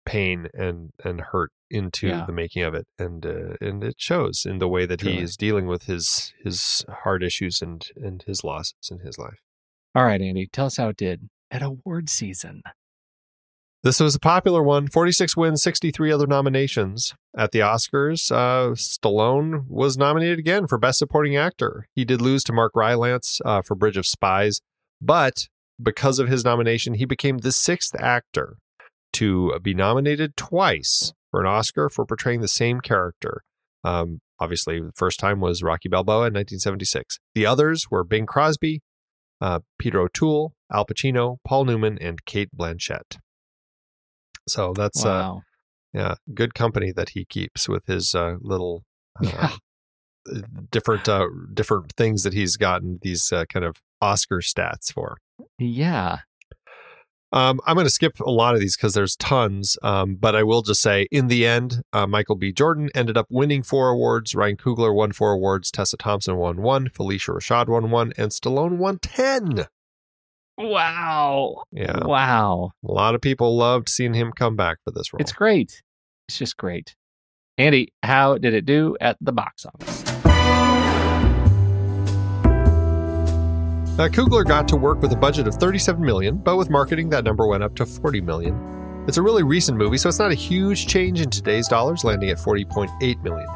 pain and hurt into the making of it, and it shows in the way that he is dealing with his heart issues and his losses in his life. All right, Andy, tell us how it did at award season. This was a popular one. 46 wins, 63 other nominations. At the Oscars, Stallone was nominated again for Best Supporting Actor. He did lose to Mark Rylance for Bridge of Spies, but because of his nomination, he became the 6th actor to be nominated twice for an Oscar for portraying the same character. Obviously, the first time was Rocky Balboa in 1976. The others were Bing Crosby, Peter O'Toole, Al Pacino, Paul Newman, and Cate Blanchett. So that's good company that he keeps with his little different things that he's gotten these kind of Oscar stats for. Yeah. I'm going to skip a lot of these because there's tons, but I will just say, in the end, Michael B. Jordan ended up winning 4 awards. Ryan Coogler won 4 awards. Tessa Thompson won 1. Felicia Rashad won 1. And Stallone won 10. Wow. Yeah. Wow. A lot of people loved seeing him come back for this role. It's great. It's just great. Andy, how did it do at the box office? Coogler got to work with a budget of $37 million, but with marketing, that number went up to $40 million. It's a really recent movie, so it's not a huge change in today's dollars, landing at $40.8 million.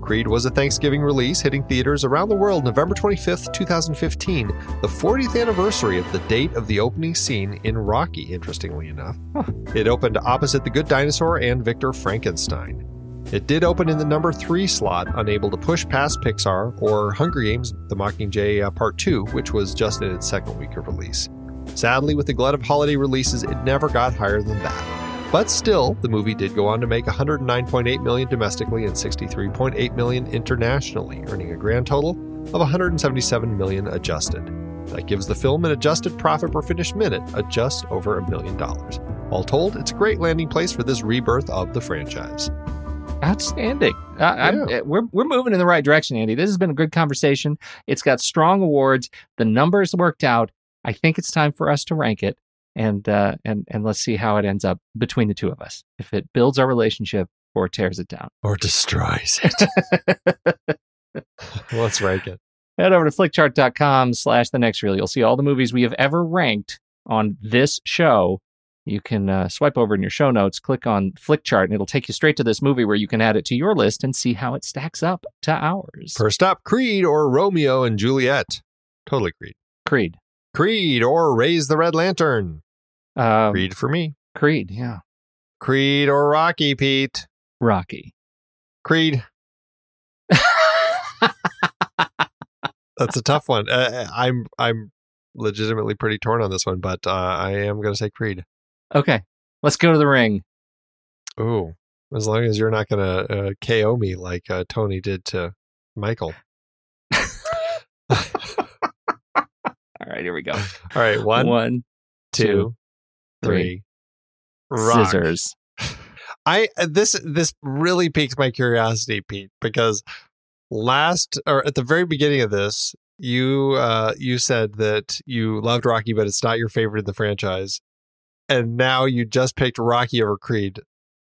Creed was a Thanksgiving release, hitting theaters around the world November 25th, 2015, the 40th anniversary of the date of the opening scene in Rocky, interestingly enough. It opened opposite The Good Dinosaur and Victor Frankenstein. It did open in the number 3 slot, unable to push past Pixar or Hunger Games: The Mockingjay Part 2, which was just in its second week of release. Sadly, with the glut of holiday releases, it never got higher than that. But still, the movie did go on to make $109.8 million domestically and $63.8 million internationally, earning a grand total of $177 million adjusted. That gives the film an adjusted profit per finished minute of just over $1 million. All told, it's a great landing place for this rebirth of the franchise. Outstanding. We're moving in the right direction, Andy. This has been a good conversation. It's got strong awards. The numbers worked out. I think it's time for us to rank it, and let's see how it ends up between the two of us. If it builds our relationship or tears it down. Or destroys it. Let's rank it. Head over to flickchart.com/thenextreel. You'll see all the movies we have ever ranked on this show. You can swipe over in your show notes, click on Flickchart, and it'll take you straight to this movie where you can add it to your list and see how it stacks up to ours. First up, Creed or Romeo and Juliet? Totally Creed. Creed. Creed or Raise the Red Lantern? Creed for me. Creed, yeah. Creed or Rocky, Pete? Rocky. Creed. That's a tough one. I'm legitimately pretty torn on this one, but I am going to say Creed. Okay, let's go to the ring. Ooh, as long as you're not going to KO me like Tony did to Michael. All right, here we go. All right, one, two, three. Rock. Scissors. This really piques my curiosity, Pete, because at the very beginning of this, you said that you loved Rocky, but it's not your favorite in the franchise. And now you just picked Rocky over Creed.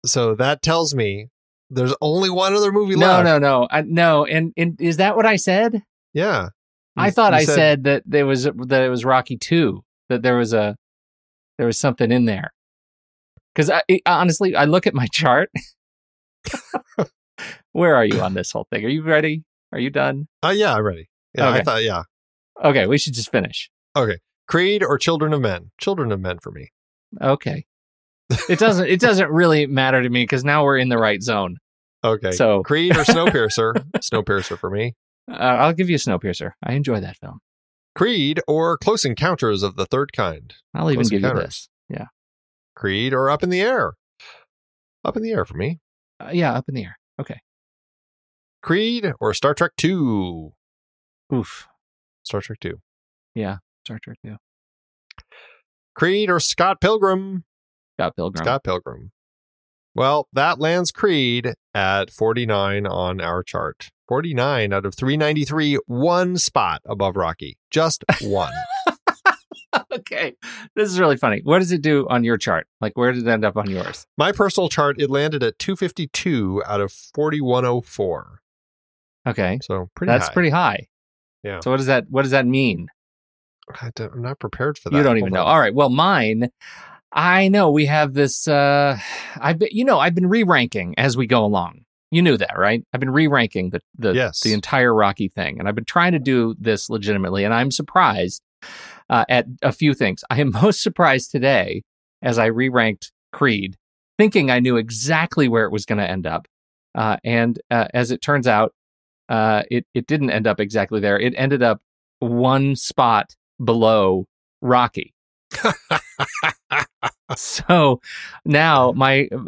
So that tells me there's only one other movie left. No. And is that what I said? Yeah. I thought I said that it was Rocky 2, that there was something in there. Because honestly, I look at my chart. Where are you on this whole thing? Are you ready? Are you done? Yeah, I'm ready. Yeah, okay. I thought, yeah. Okay, we should just finish. Okay. Creed or Children of Men? Children of Men for me. Okay. It doesn't really matter to me because now we're in the right zone. Okay. So Creed or Snowpiercer? Snowpiercer for me. I'll give you Snowpiercer. I enjoy that film. Creed or Close Encounters of the Third Kind? I'll even give you this. Yeah. Creed or Up in the Air? Up in the Air for me. Yeah, Up in the Air. Okay. Creed or Star Trek 2? Oof. Star Trek 2. Yeah, Star Trek 2. Creed or Scott Pilgrim? Scott Pilgrim. Well, that lands Creed at 49 on our chart. 49 out of 393, one spot above Rocky. Just one. Okay. This is really funny. What does it do on your chart? Like, where did it end up on yours? My personal chart, it landed at 252 out of 4104. Okay. So that's pretty high. Yeah. So what does that mean? I'm not prepared for that. You don't even know. All right. Well, mine, I know we have this, I've been re-ranking as we go along. You knew that, right? I've been re-ranking the entire Rocky thing, and I've been trying to do this legitimately, and I'm surprised at a few things. I am most surprised today as I re-ranked Creed thinking I knew exactly where it was going to end up. And as it turns out, it didn't end up exactly there. It ended up one spot below Rocky. So now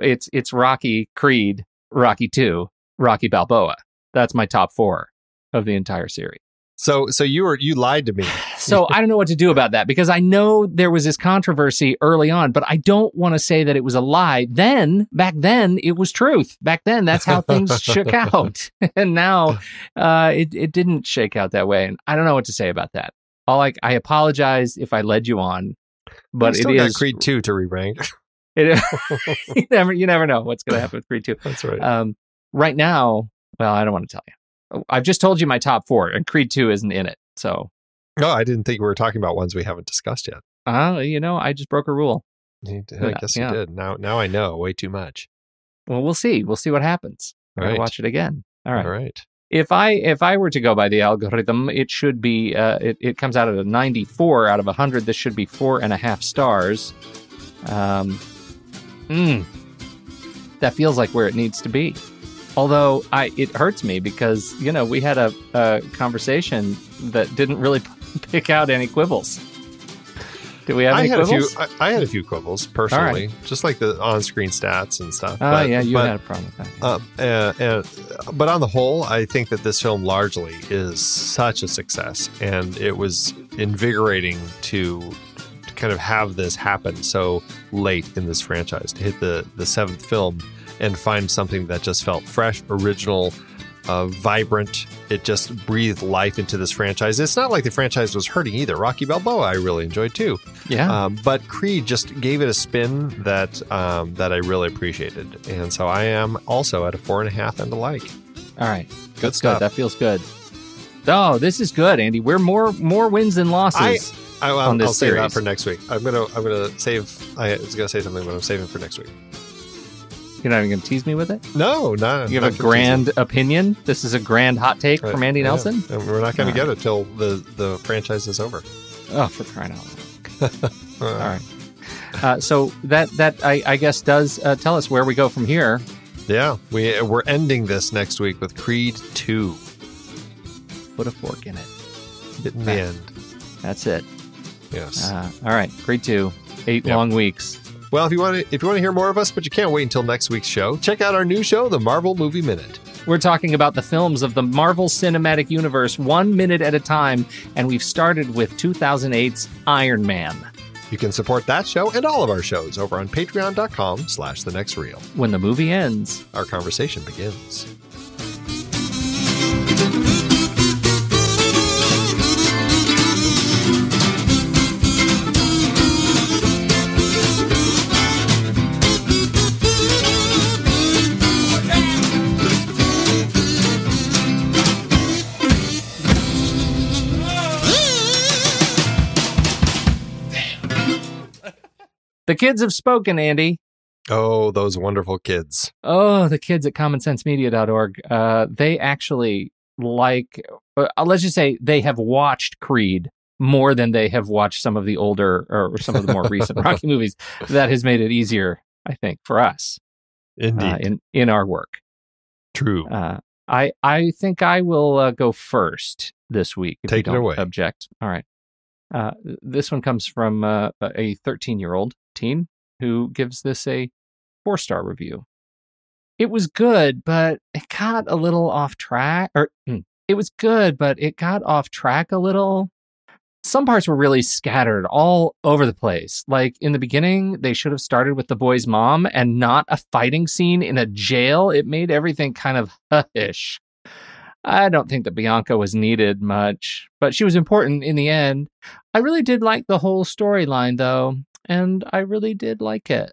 it's Rocky, Creed, Rocky 2, Rocky Balboa. That's my top 4 of the entire series. So you lied to me. So I don't know what to do about that, because I know there was this controversy early on, but I don't want to say that it was a lie. Back then, it was truth. Back then, that's how things shook out. And now it didn't shake out that way. And I don't know what to say about that. I apologize if I led you on, but you still got Creed 2 to re-rank. You never know what's going to happen with Creed 2. That's right. Right now, well, I don't want to tell you. I've just told you my top 4, and Creed 2 isn't in it. So, no, I didn't think we were talking about ones we haven't discussed yet. I just broke a rule. I guess you did. Now I know way too much. Well, we'll see. We'll see what happens. Right. Watch it again. All right. All right. If I were to go by the algorithm, it should be it comes out at a 94 out of 100. This should be 4.5 stars. That feels like where it needs to be. Although it hurts me because, we had a conversation that didn't really pick out any quibbles. Did we have any quibbles? I had a few quibbles, personally. Right. Just like the on-screen stats and stuff. Oh, yeah, you had a problem with that. But on the whole, I think that this film largely is such a success. And it was invigorating to kind of have this happen so late in this franchise, to hit the 7th film and find something that just felt fresh, original, vibrant. It just breathed life into this franchise. It's not like the franchise was hurting either. Rocky Balboa I really enjoyed too. Yeah. But Creed just gave it a spin that I really appreciated. And so I am also at a 4.5 and a like. All right. Good stuff. That feels good. Oh, this is good, Andy. We're more wins than losses. I'll save that for next week. I'm gonna save. I was gonna say something, but I'm saving for next week. You're not even going to tease me with it? No. You have a grand opinion? This is a grand hot take from Andy Nelson? And we're not going to get it till the franchise is over. Oh, for crying out loud. All right. So that I guess does tell us where we go from here. Yeah. We're ending this next week with Creed 2. Put a fork in it. In the end. That's it. Yes. All right. Creed 2. 8 long weeks. Well, if you want to hear more of us, but you can't wait until next week's show, check out our new show, The Marvel Movie Minute. We're talking about the films of the Marvel Cinematic Universe 1 minute at a time, and we've started with 2008's Iron Man. You can support that show and all of our shows over on patreon.com/thenextreel. When the movie ends, our conversation begins. The kids have spoken, Andy. Oh, those wonderful kids. Oh, the kids at commonsensemedia.org. They actually let's just say they have watched Creed more than they have watched some of the older or some of the more recent Rocky movies. That has made it easier, I think, for us. Indeed. In our work. True. I think I will go first this week. If Take you it don't away. Object. All right. This one comes from a 13-year-old teen who gives this a 4-star review. It was good, but it got a little off track. It was good, but it got off track a little. Some parts were really scattered all over the place. Like in the beginning, they should have started with the boy's mom and not a fighting scene in a jail. It made everything kind of ish. I don't think that Bianca was needed much, but she was important in the end. I really did like the whole storyline, though, and I really did like it.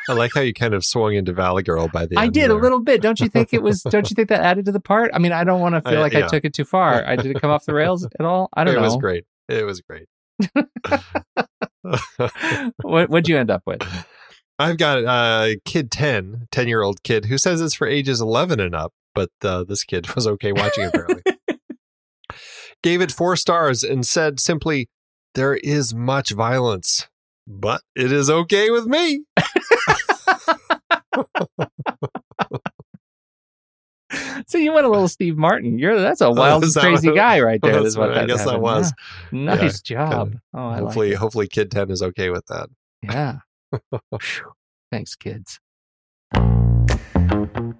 I like how you kind of swung into Valley Girl by the end. I did a little bit. Don't you think it was? Don't you think that added to the part? I mean, I don't want to feel like I took it too far. Did it come off the rails at all? I don't know. It was great. It was great. What'd you end up with? I've got a kid 10-year-old kid who says it's for ages 11 and up, but this kid was okay watching it apparently. Gave it 4 stars and said simply, "There is much violence. but it is okay with me. So you went a little Steve Martin. That's a wild, crazy guy right there. Is what I guess that was. Yeah. Nice job. Hopefully Kid 10 is okay with that. Yeah. Thanks, kids.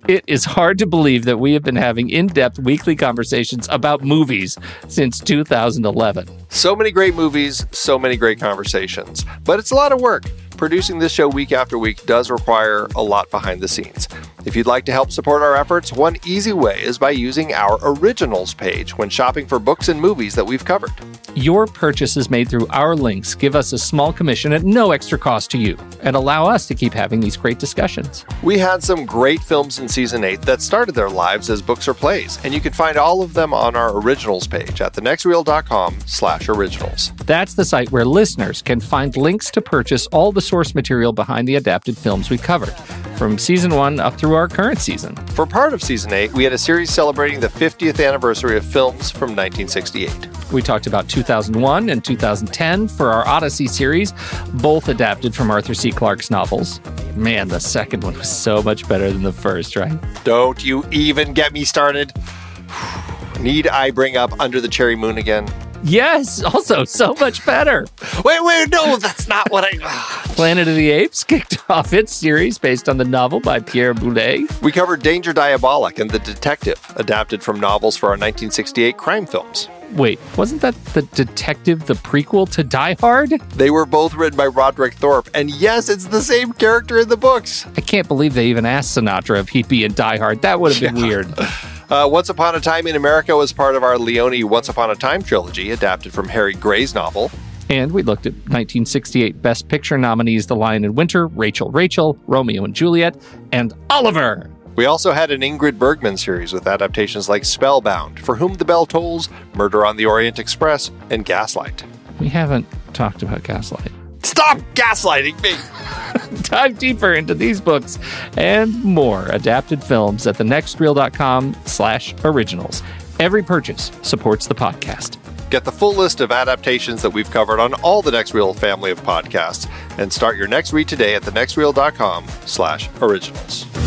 It is hard to believe that we have been having in-depth weekly conversations about movies since 2011. So many great movies, so many great conversations. But it's a lot of work. Producing this show week after week does require a lot behind the scenes. If you'd like to help support our efforts, one easy way is by using our Originals page when shopping for books and movies that we've covered. Your purchases made through our links give us a small commission at no extra cost to you and allow us to keep having these great discussions. We had some great films in Season 8 that started their lives as books or plays, and you can find all of them on our Originals page at thenextreel.com/originals. That's the site where listeners can find links to purchase all the source material behind the adapted films we covered, from Season 1 up through our current season. For part of Season 8, we had a series celebrating the 50th anniversary of films from 1968. We talked about 2001 and 2010 for our Odyssey series, both adapted from Arthur C. Clarke's novels. Man, the second one was so much better than the first, right? Don't you even get me started. Need I bring up Under the Cherry Moon again? Yes, also so much better. Wait, no, that's not what I... Planet of the Apes kicked off its series based on the novel by Pierre Boulet. We covered Danger Diabolic and The Detective, adapted from novels for our 1968 crime films. Wait, wasn't that The Detective the prequel to Die Hard? They were both written by Roderick Thorpe, and yes, it's the same character in the books. I can't believe they even asked Sinatra if he'd be in Die Hard. That would have been weird. Once Upon a Time in America was part of our Leone Once Upon a Time trilogy, adapted from Harry Gray's novel. And we looked at 1968 Best Picture nominees The Lion in Winter, Rachel, Romeo and Juliet, and Oliver! We also had an Ingrid Bergman series with adaptations like Spellbound, For Whom the Bell Tolls, Murder on the Orient Express, and Gaslight. We haven't talked about Gaslight. Stop gaslighting me! Dive deeper into these books and more adapted films at thenextreel.com/originals. Every purchase supports the podcast. Get the full list of adaptations that we've covered on all the Next Reel family of podcasts and start your next read today at thenextreel.com/originals.